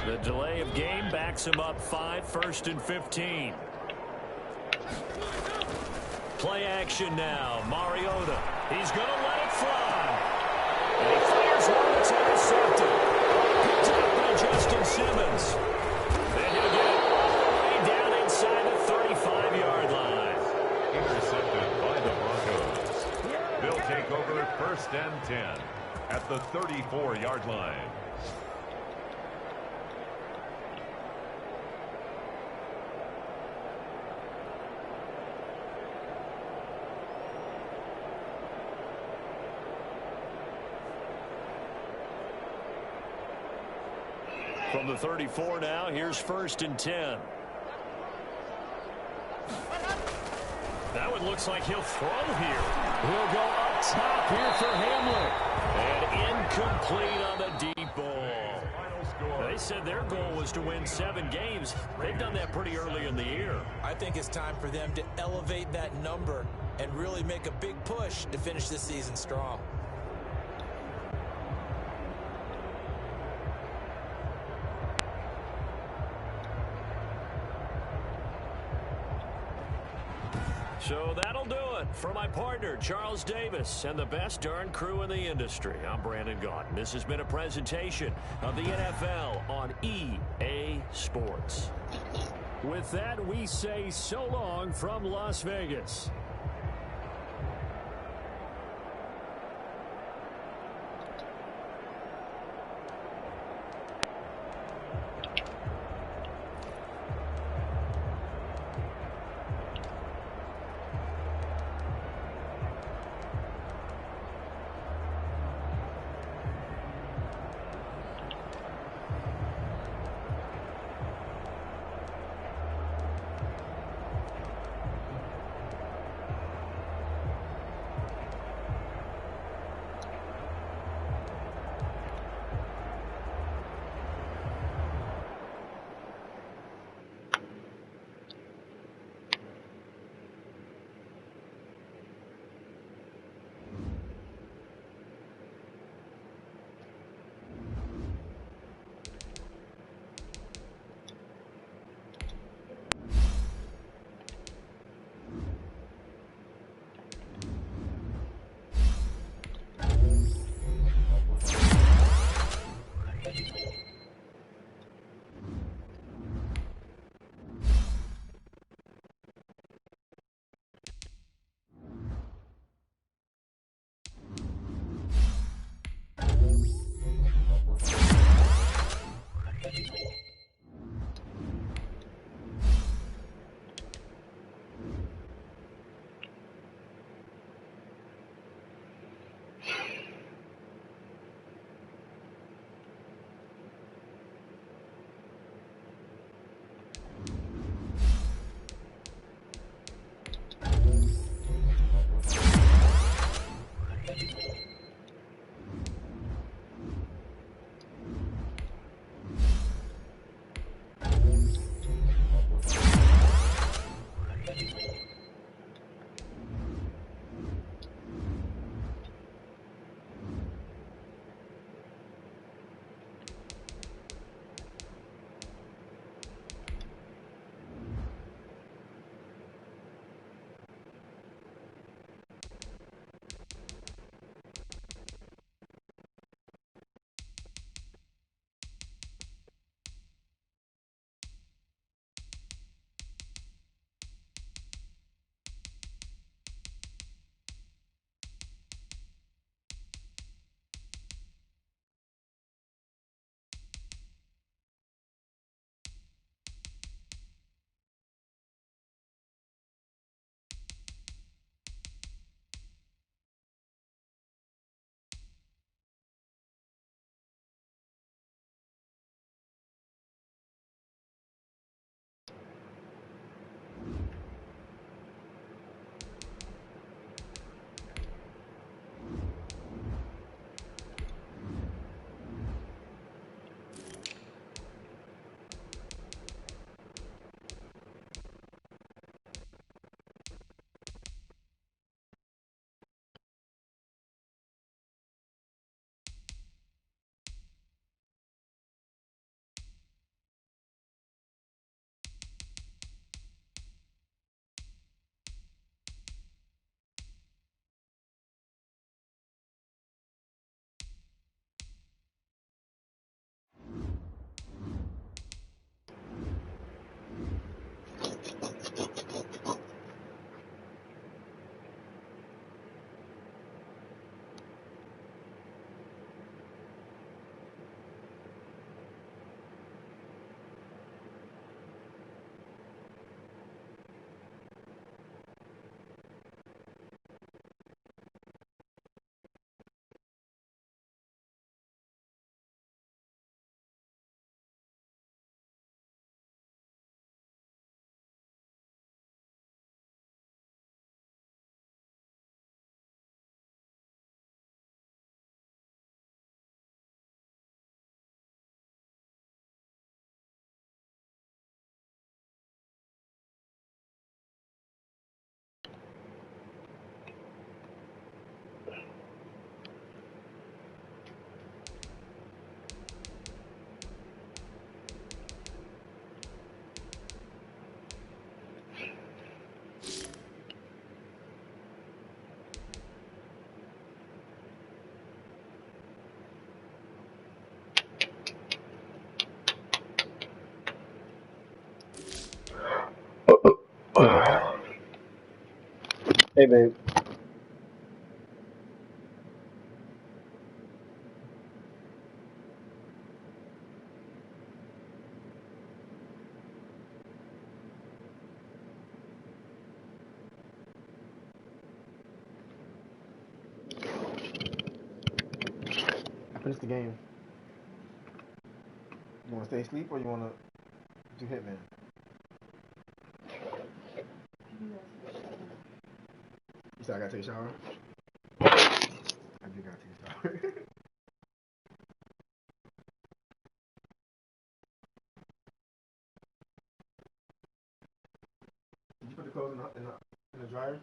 The delay of game backs him up 5, 1st and 15. Play action now. Mariota. He's going to let it fly. And he fires one that's intercepted. Picked up by Justin Simmons. And he'll get it all the way down inside the 35-yard line. Intercepted by the Broncos. They'll take over 1st and 10 at the 34-yard line. From the 34 now, here's 1st and 10. That one looks like he'll throw here. He'll go up top here for Hamler. And incomplete on the deep ball. They said their goal was to win 7 games. They've done that pretty early in the year. I think it's time for them to elevate that number and really make a big push to finish this season strong. So that'll do it for my partner, Charles Davis, and the best darn crew in the industry. I'm Brandon Gaudin. This has been a presentation of the NFL on EA Sports. With that, we say so long from Las Vegas. They've been. I finished the game. You want to stay asleep or you want to do Hitman? You said I gotta take a shower? I do gotta take a shower. Did you put the clothes in the dryer?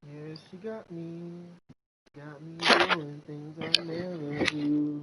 Yeah, she got me doing things I never do.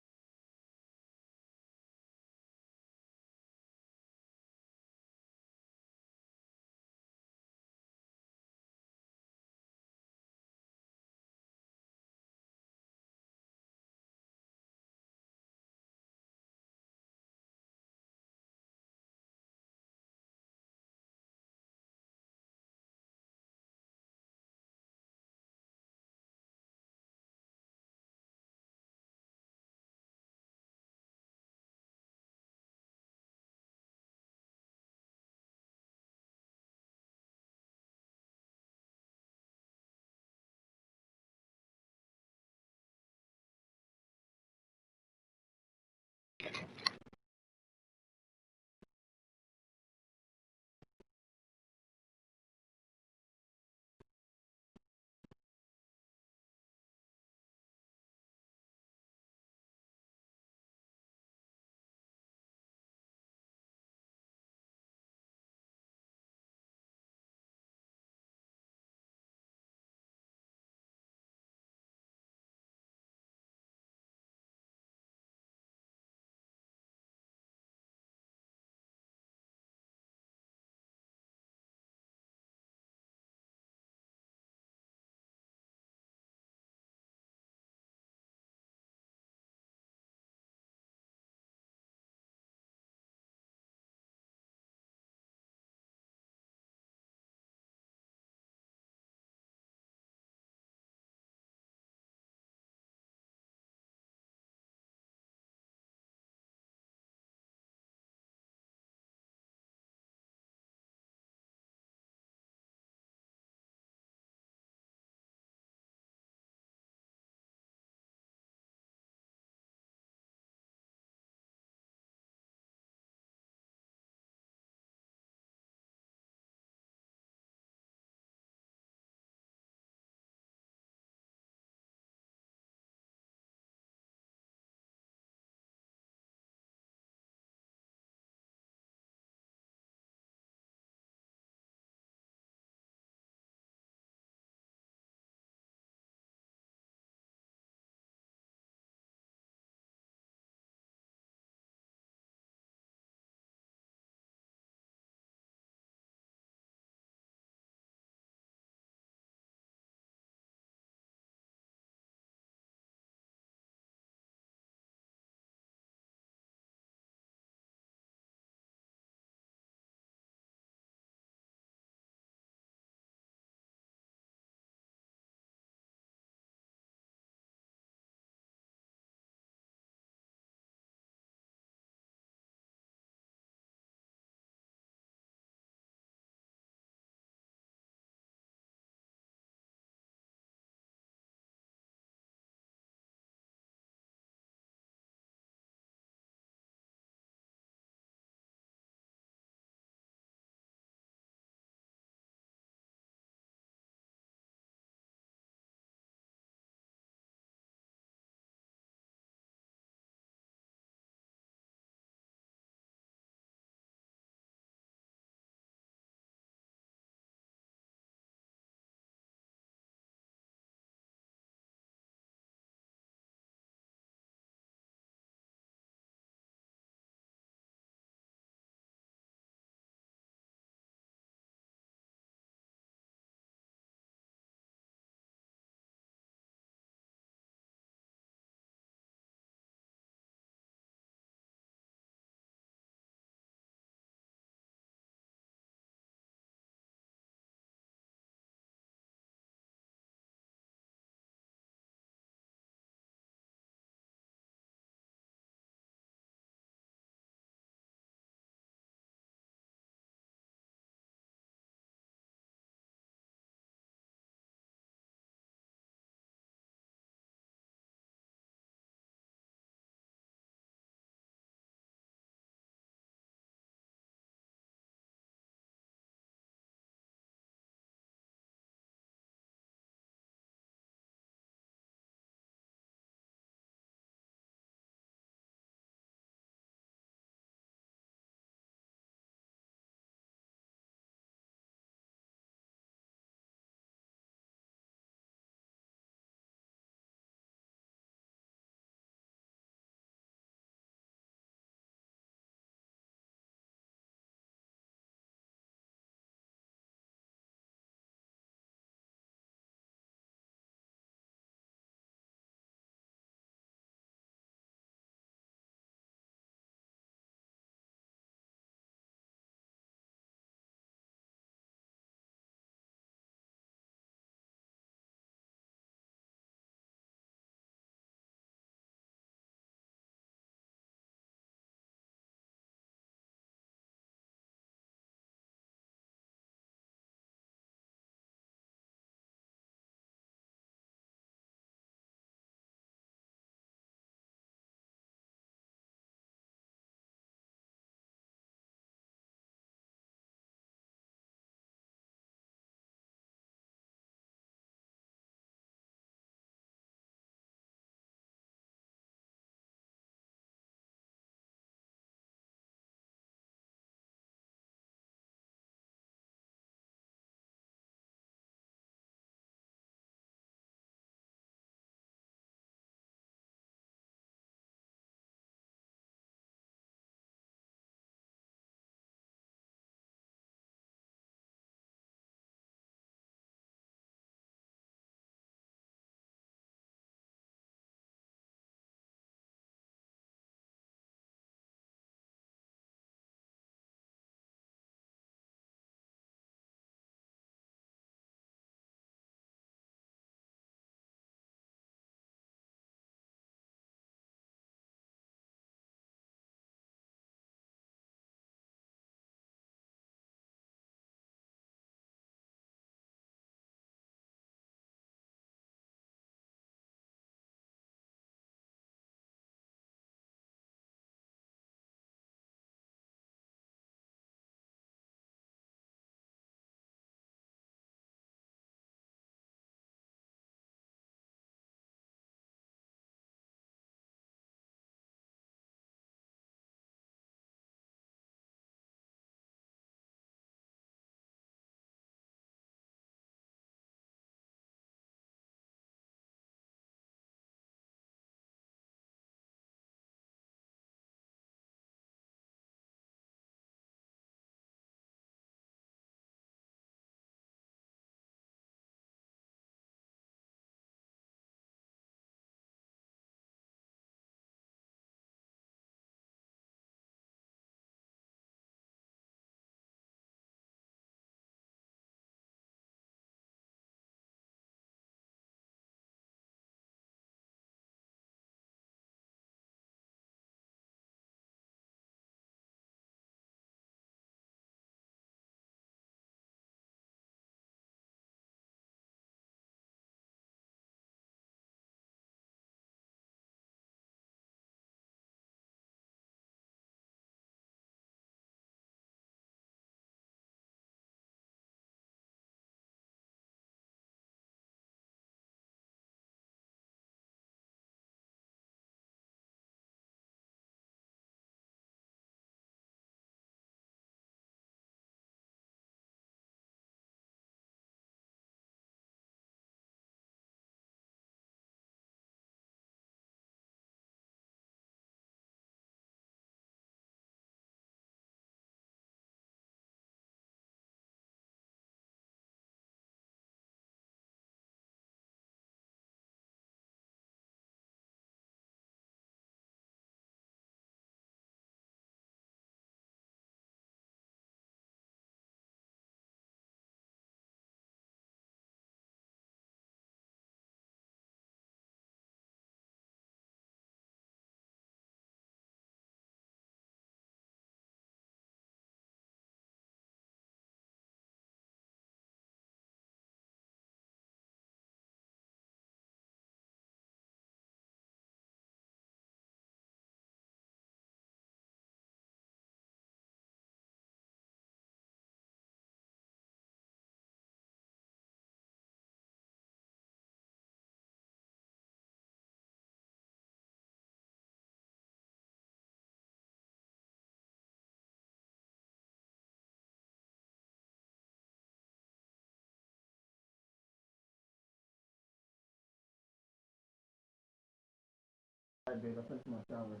babe. I finished my shower.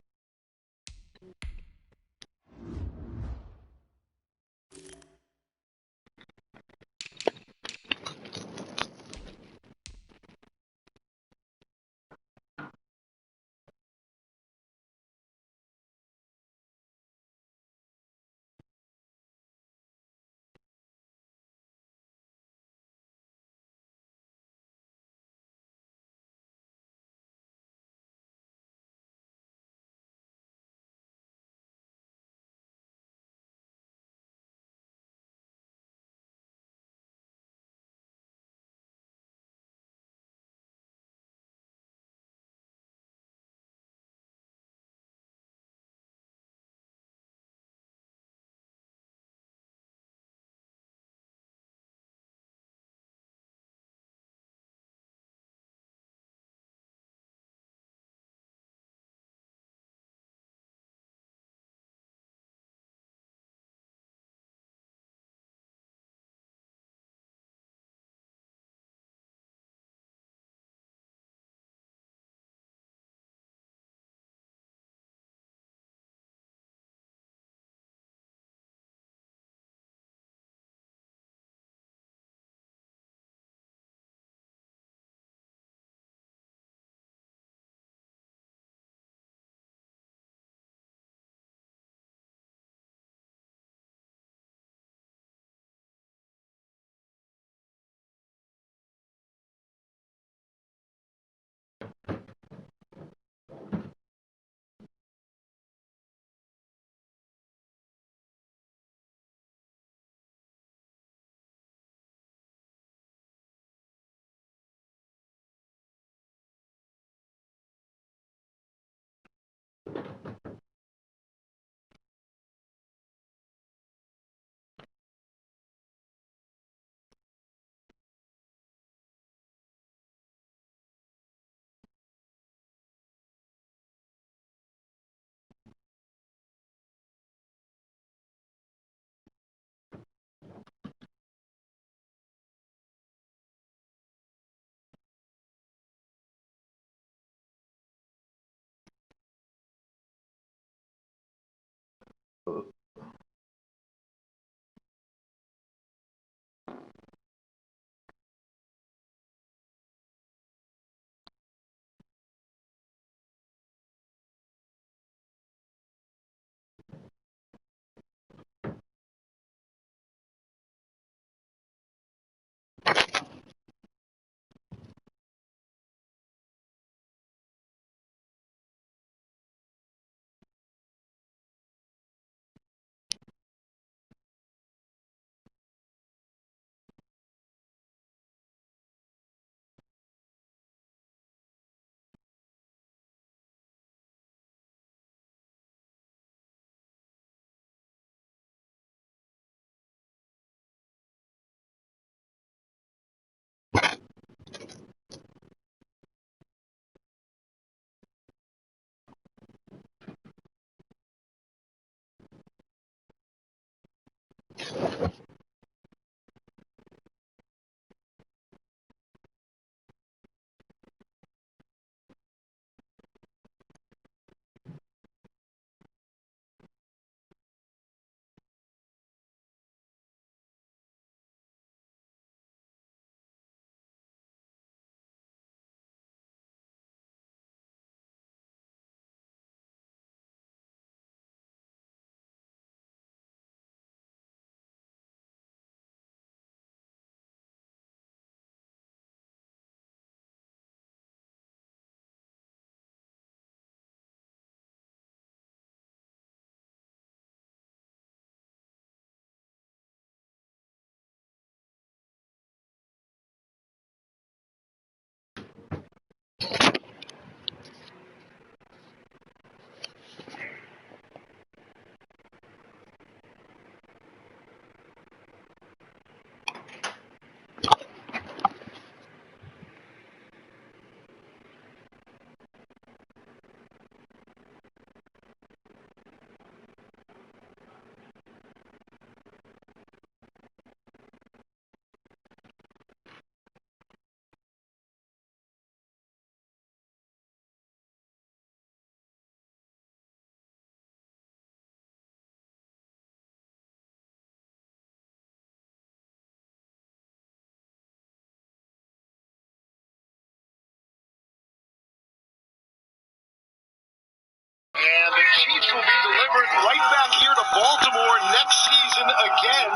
Chiefs will be delivered right back here to Baltimore next season again.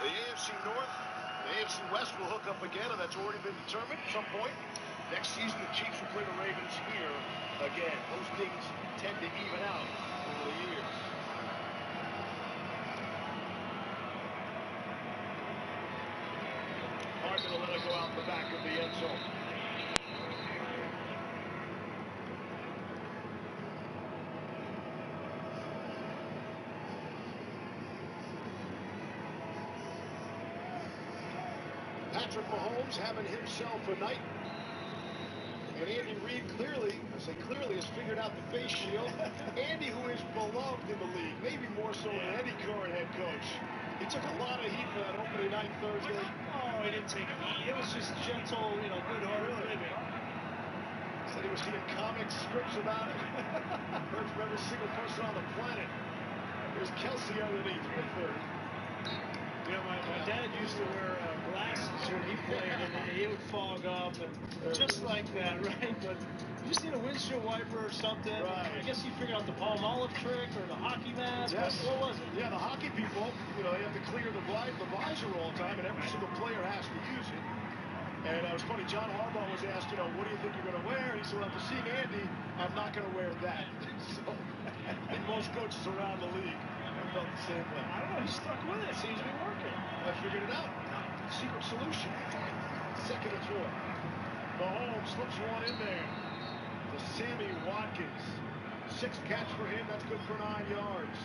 The AFC North, the AFC West will hook up again, and that's already been determined at some point. Next season, the Chiefs will play the Ravens here again. Those things tend to even out over the years. Hard to let it go out the back of the end zone. Patrick Mahomes having himself a night. And Andy Reid clearly, I say clearly, has figured out the face shield. Andy, who is beloved in the league, maybe more so than any current head coach. He took a lot of heat for that opening night Thursday. Oh, he didn't take heat. It was just gentle, good-hearted living. Said he was seeing comic strips about it. Heard from every single person on the planet. There's Kelsey underneath for the third. Yeah, my dad used to wear glasses when he played, and he would fog up, and just like that, right? But you just need a windshield wiper or something. Right. I guess he figured out the palm olive trick or the hockey mask. Yes. What was it? Yeah, the hockey people, they have to clear the visor all the time, and every single player has to use it. And it was funny, John Harbaugh was asked, what do you think you're going to wear? And he said, well, after seeing Andy, I'm not going to wear that. So, I think most coaches around the league have felt the same way. I don't know. He stuck with it. Seems to be working. I figured it out. Secret solution. Second and 4. Mahomes slips one in there to Sammy Watkins. 6th catch for him. That's good for 9 yards.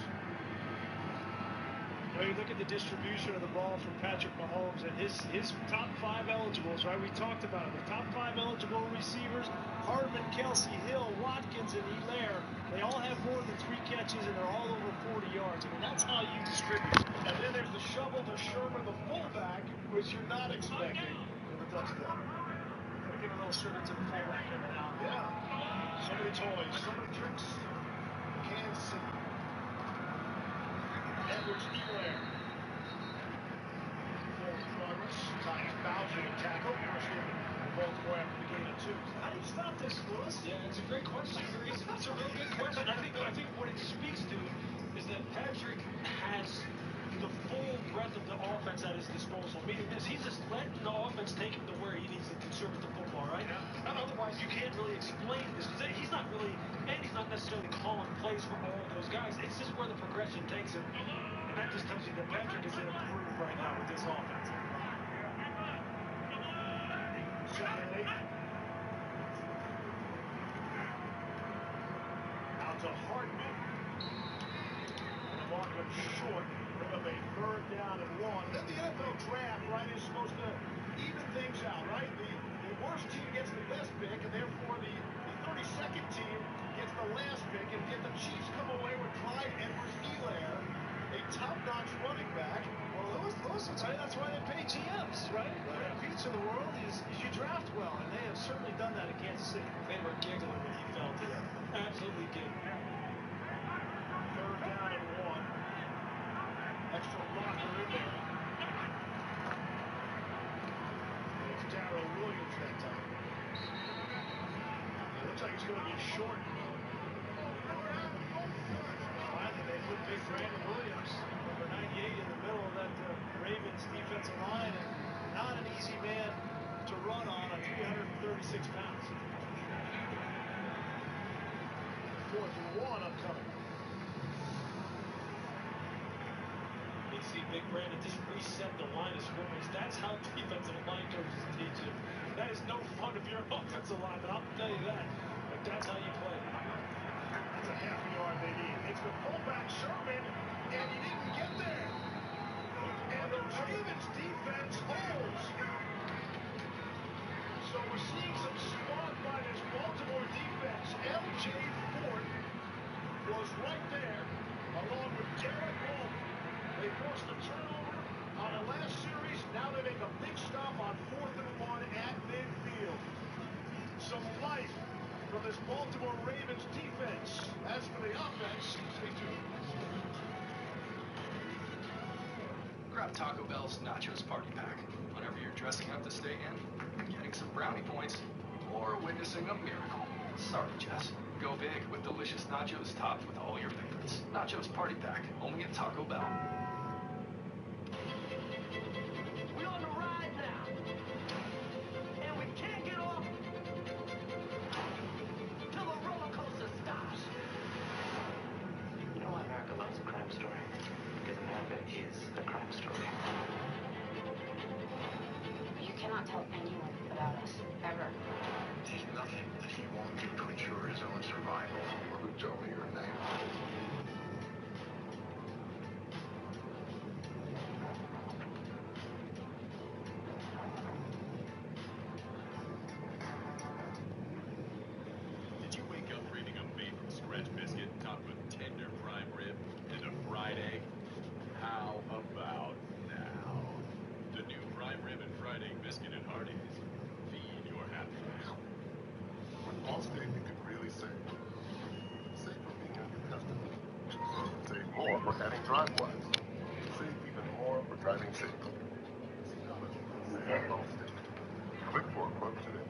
Well, you look at the distribution of the ball from Patrick Mahomes and his top 5 eligibles, right? We talked about it. The top 5 eligible receivers, Hardman, Kelsey, Hill, Watkins, and Hilaire, they all have more than 3 catches, and they're all over 40 yards. I mean, that's how you distribute. And then there's the shovel to Sherman, the fullback, which you're not expecting with a touchdown. Gotta give a little sugar to the fullback every now and then. Yeah. So many toys, so many tricks. Kansas City. Edwards, Hilaire. Forward progress. Tyus Bowser to tackle. Baltimore after the gain of 2. How do you stop this, Lewis? Yeah, it's a great question. It's a real good question. I think what it speaks to is that Patrick has the full breadth of the offense at his disposal. Meaning this, he's just letting the offense take him to where he needs to distribute the football, right? And otherwise, you can't really explain this because he's not necessarily calling plays for all of those guys. It's just where the progression takes him. And that just tells you that Patrick is in a groove right now with this offense. Second and 8. Out to Hardman. And the marker short. Bring up a 3rd down and 1. Then the NFL draft, right, is supposed to even things out, right? The worst team gets the best pick, and therefore the 32nd team gets the last pick. And yet the Chiefs come away with Clyde Edwards-Helaire, a top-notch running back. Well, Lewis will tell you that's why they pay GMs, right? The beats of the world is you draft well, and they have certainly done that at Kansas City. They were giggling when he fell to them. Absolutely giggling. 3rd down and 1. Extra blocker in there. It's Darrell Williams that time. It looks like he's going to be short. Finally, they put big Brandon Williams, number 98, in the middle of that Ravens defensive line, and not an easy man to run on at 336 pounds. 4th and 1 upcoming. You see Big Brandon just reset the line of scrimmage. That's how defensive line coaches teach you. That is no fun if you're an offensive lineman, I'll tell you that. But that's how you play. That's a half a yard they need. It's the fullback Sherman, and he didn't get there. And the Ravens defense holds. So we're seeing some spark by this Baltimore defense. L.J. Fort was right there, along with Derek Baldwin. They forced a turnover on the last series. Now they make a big stop on 4th and 1 at midfield. Some life from this Baltimore Ravens defense. As for the offense, stay tuned. Grab Taco Bell's Nachos Party Pack whenever you're dressing up to stay in, getting some brownie points, or witnessing a miracle. Sorry, Jess. Go big with delicious nachos topped with all your favorites. Nachos Party Pack, only at Taco Bell. We're on the ride now, and we can't get off till the roller coaster stops. You know why America loves a crime story? Because America is a crime story. You cannot tell anyone about us, ever. There's nothing that he won't do to ensure his own survival. Well, tell me your name. Did you wake up craving a favorite stretch biscuit topped with tender prime rib and a fried egg? How about now? The new prime rib and fried egg biscuit at Hardee's. Feed your happiness. With Allstate, you can really save. Save for being a new customer. Save more for adding drive-wise. Save even more for driving safe. See how much you can save at Allstate. Click for a quote today.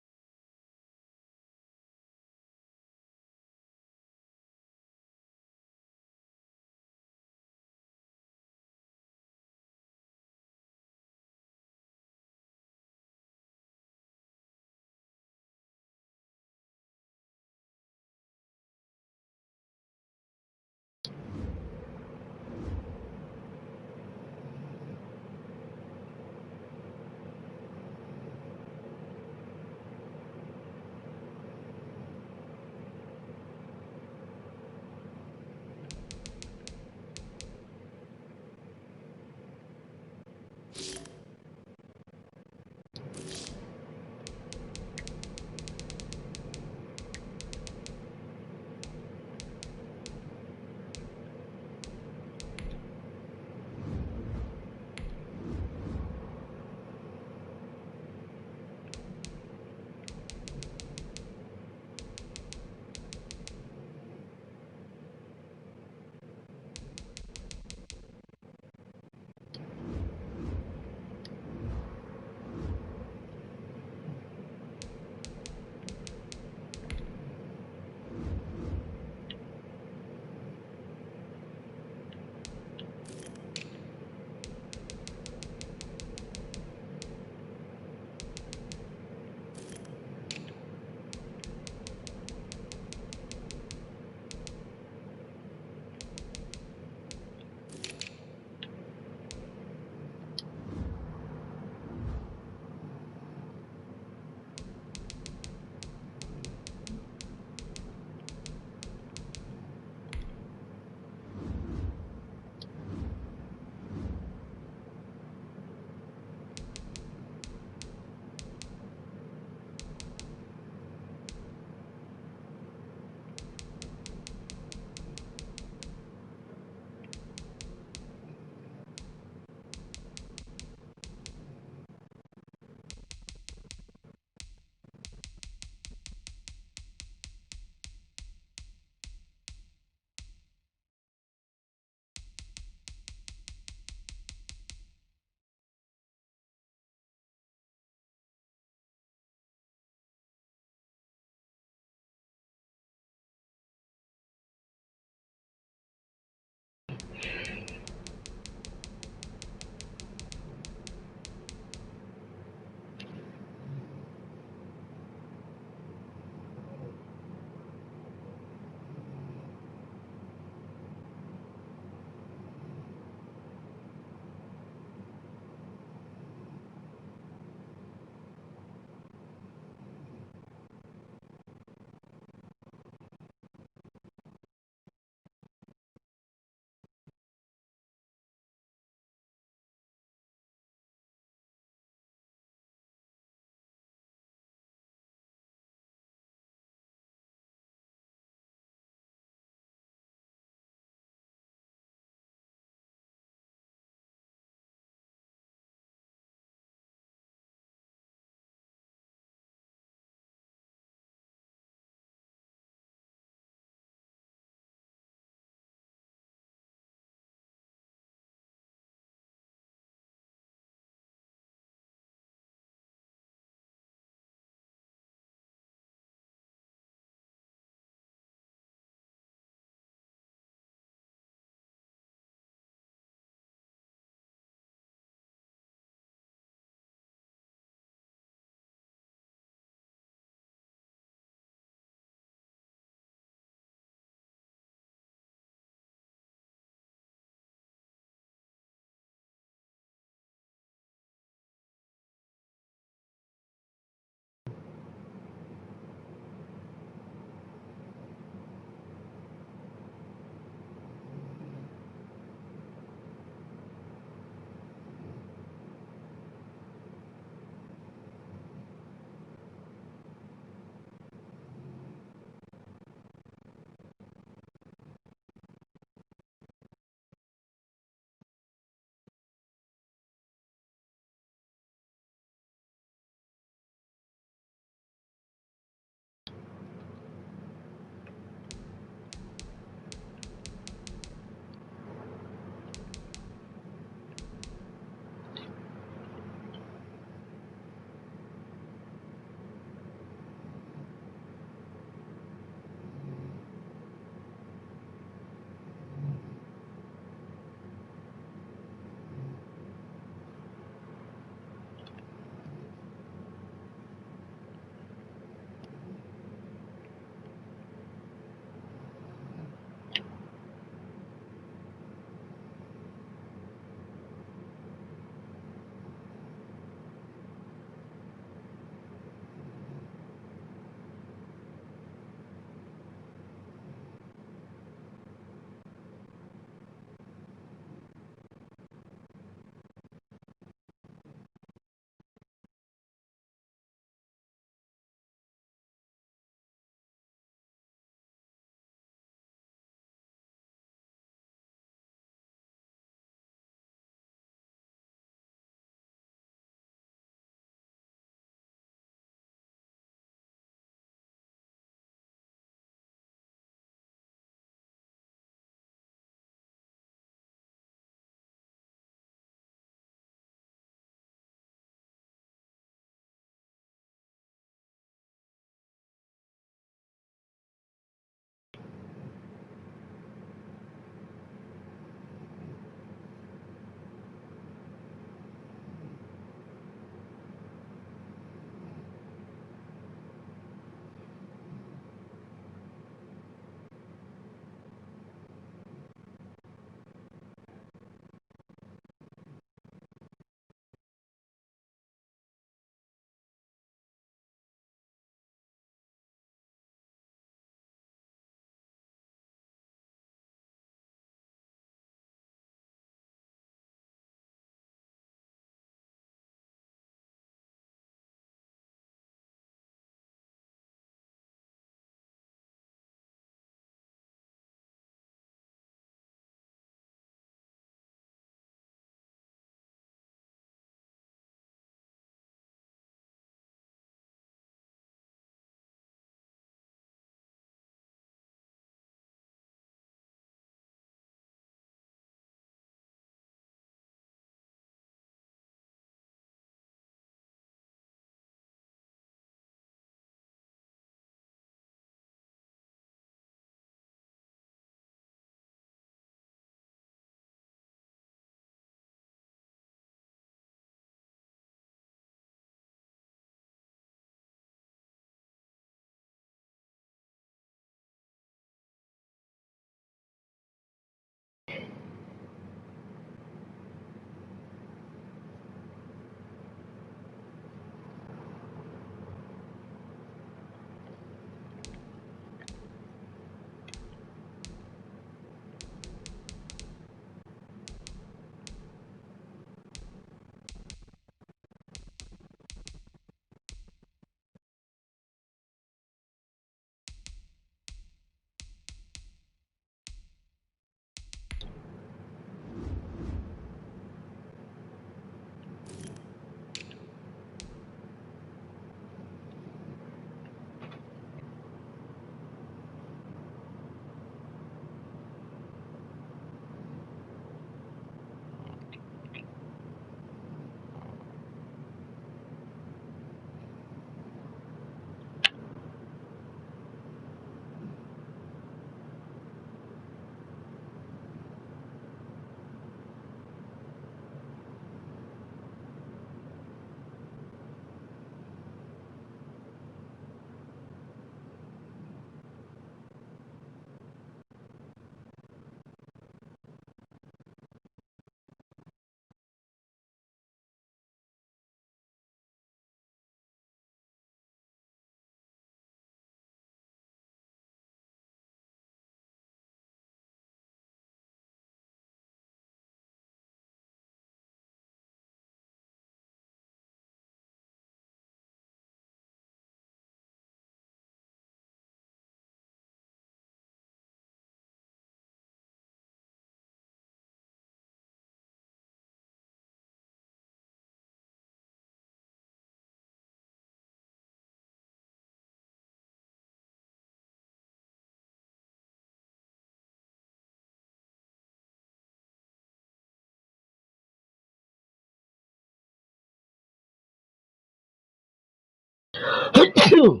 Edwards-Helaire.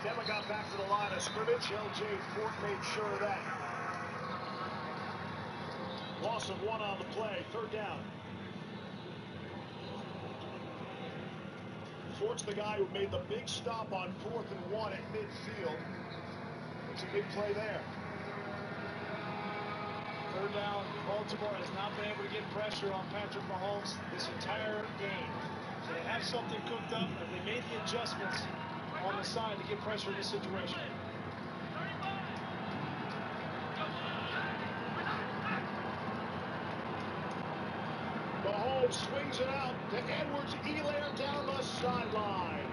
Never got back to the line of scrimmage. L.J. Fort made sure of that. Loss of 1 on the play. 3rd down. Fort's the guy who made the big stop on 4th and 1 at midfield. It's a big play there. 3rd down. Baltimore has not been able to get pressure on Patrick Mahomes this entire game. So they have something cooked up, and they made the adjustments on the side to get pressure in this situation. Mahomes swings it out to Edwards-Helaire down the sideline.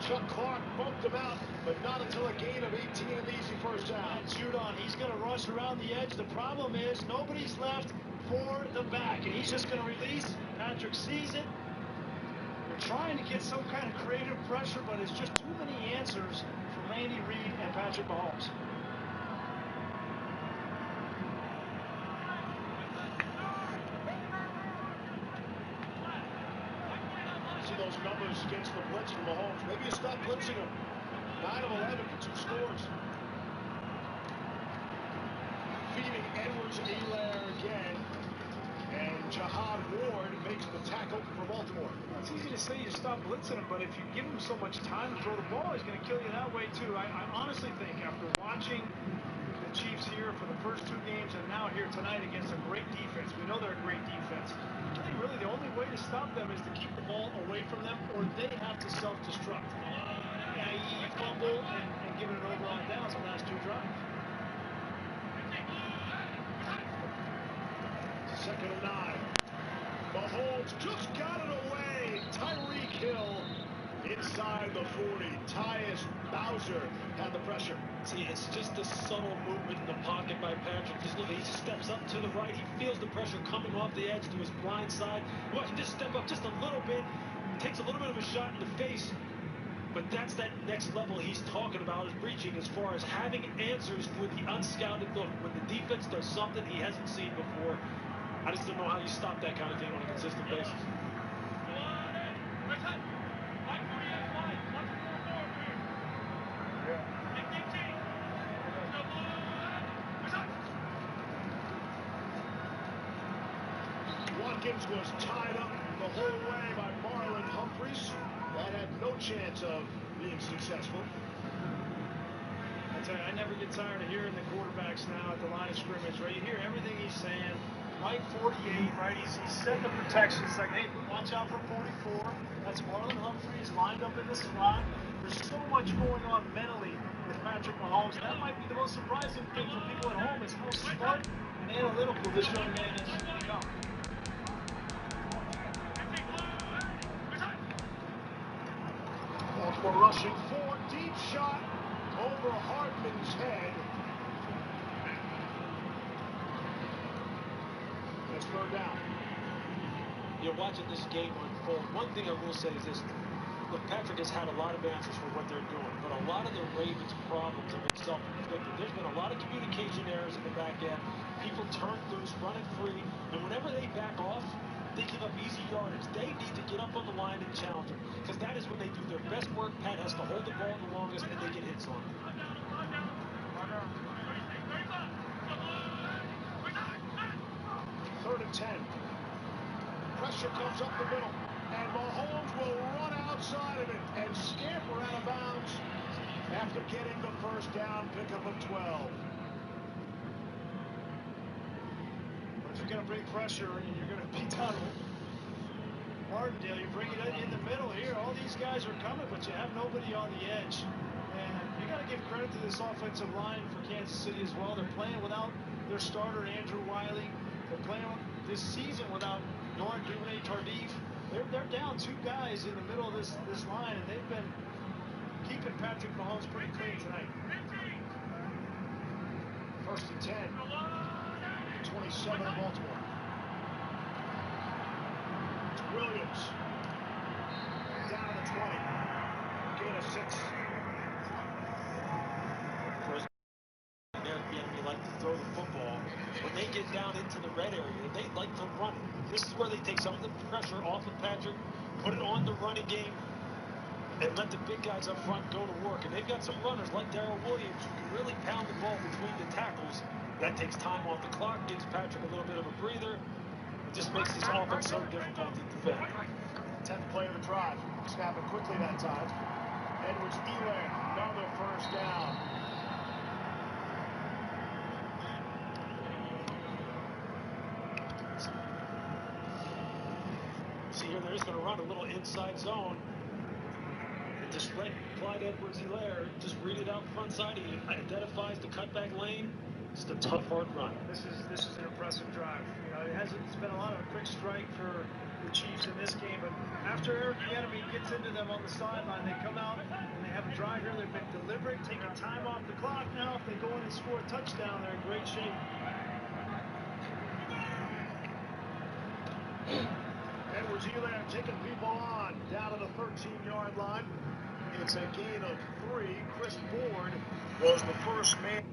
Chuck Clark bumped him out, but not until a gain of 18, an easy 1st down. Judon, he's going to rush around the edge. The problem is nobody's left for the back, and he's just going to release. Patrick sees it. They're trying to get some kind of creative pressure, but it's just too many answers for Andy Reid and Patrick Mahomes. See those numbers against the blitz from Mahomes. Maybe you stop blitzing him. 9 of 11 for 2 scores. Feeding Edwards-Helaire again. And Jihad Ward makes the tackle for Baltimore. Well, it's easy to say you stop blitzing him, but if you give him so much time to throw the ball, he's going to kill you that way too. I honestly think after watching the Chiefs here for the first 2 games and now here tonight against a great defense, we know they're a great defense. I think really the only way to stop them is to keep the ball away from them, or they have to self-destruct. i.e. fumble and give it over on downs the last 2 drives. 2nd and 9. Mahomes just got it away. Tyreek Hill inside the 40. Tyus Bowser had the pressure. See, it's just the subtle movement in the pocket by Patrick. Just look, he just steps up to the right. He feels the pressure coming off the edge to his blind side. Watch him just step up just a little bit. Takes a little bit of a shot in the face. But that's that next level he's talking about, is reaching as far as having answers for the unscouted look. When the defense does something he hasn't seen before, I just don't know how you stop that kind of thing on a consistent basis. Watkins was tied up the whole way by Marlon Humphreys. That had no chance of being successful. I tell you, I never get tired of hearing the quarterbacks now at the line of scrimmage, right? You hear everything he's saying. Mike 48, right? He's setting the protection. It's like, hey, watch out for 44. That's Marlon Humphreys lined up in the slot. There's so much going on mentally with Patrick Mahomes. That might be the most surprising thing for people at home, is how smart and analytical this young man is become. Baltimore rushing 4, deep shot over Hardman's head. It's 3rd down. You're watching this game unfold. One thing I will say is this. Look, Patrick has had a lot of answers for what they're doing, but a lot of the Ravens' problems have been self-inflicted. There's been a lot of communication errors in the back end. People turn loose, running free, and whenever they back off, they give up easy yardage. They need to get up on the line and challenge them, because that is when they do their best work. Pat has to hold the ball the longest, and they get hits on it. 3rd and 10. Pressure comes up the middle, and Mahomes will run outside of it and scamper out of bounds after getting the 1st down, pickup of 12. But if you're going to bring pressure and you're going to be done Martindale, you bring it in the middle here. All these guys are coming, but you have nobody on the edge. And you got to give credit to this offensive line for Kansas City as well. They're playing without their starter, Andrew Wiley. They're playing this season without Norin Duvernay-Tardif. They're down 2 guys in the middle of this line, and they've been keeping Patrick Mahomes pretty clean tonight. 1st and 10. 27 of Baltimore. It's Williams. down into the red area. They like to run it. This is where they take some of the pressure off of Patrick, put it on the running game, and let the big guys up front go to work. And they've got some runners like Darrell Williams who can really pound the ball between the tackles. That takes time off the clock, gives Patrick a little bit of a breather. It just makes this offense so difficult to defend. 10th play of the drive. Snap it quickly that time. Edwards-Helaire, another first down. See here, they're just going to run a little inside zone. And just let Clyde Edwards-Helaire just read it out front side. He identifies the cutback lane. It's a tough, hard run. This is an impressive drive. You know, it's been a lot of a quick strike for the Chiefs in this game, but after Eric Bieniemy gets into them on the sideline, they come out and they have a drive here. They've been deliberate, taking time off the clock. Now, if they go in and score a touchdown, they're in great shape. Edwards-Helaire taking people on down to the 13-yard line. It's a gain of 3. Chris Bourne was the first man.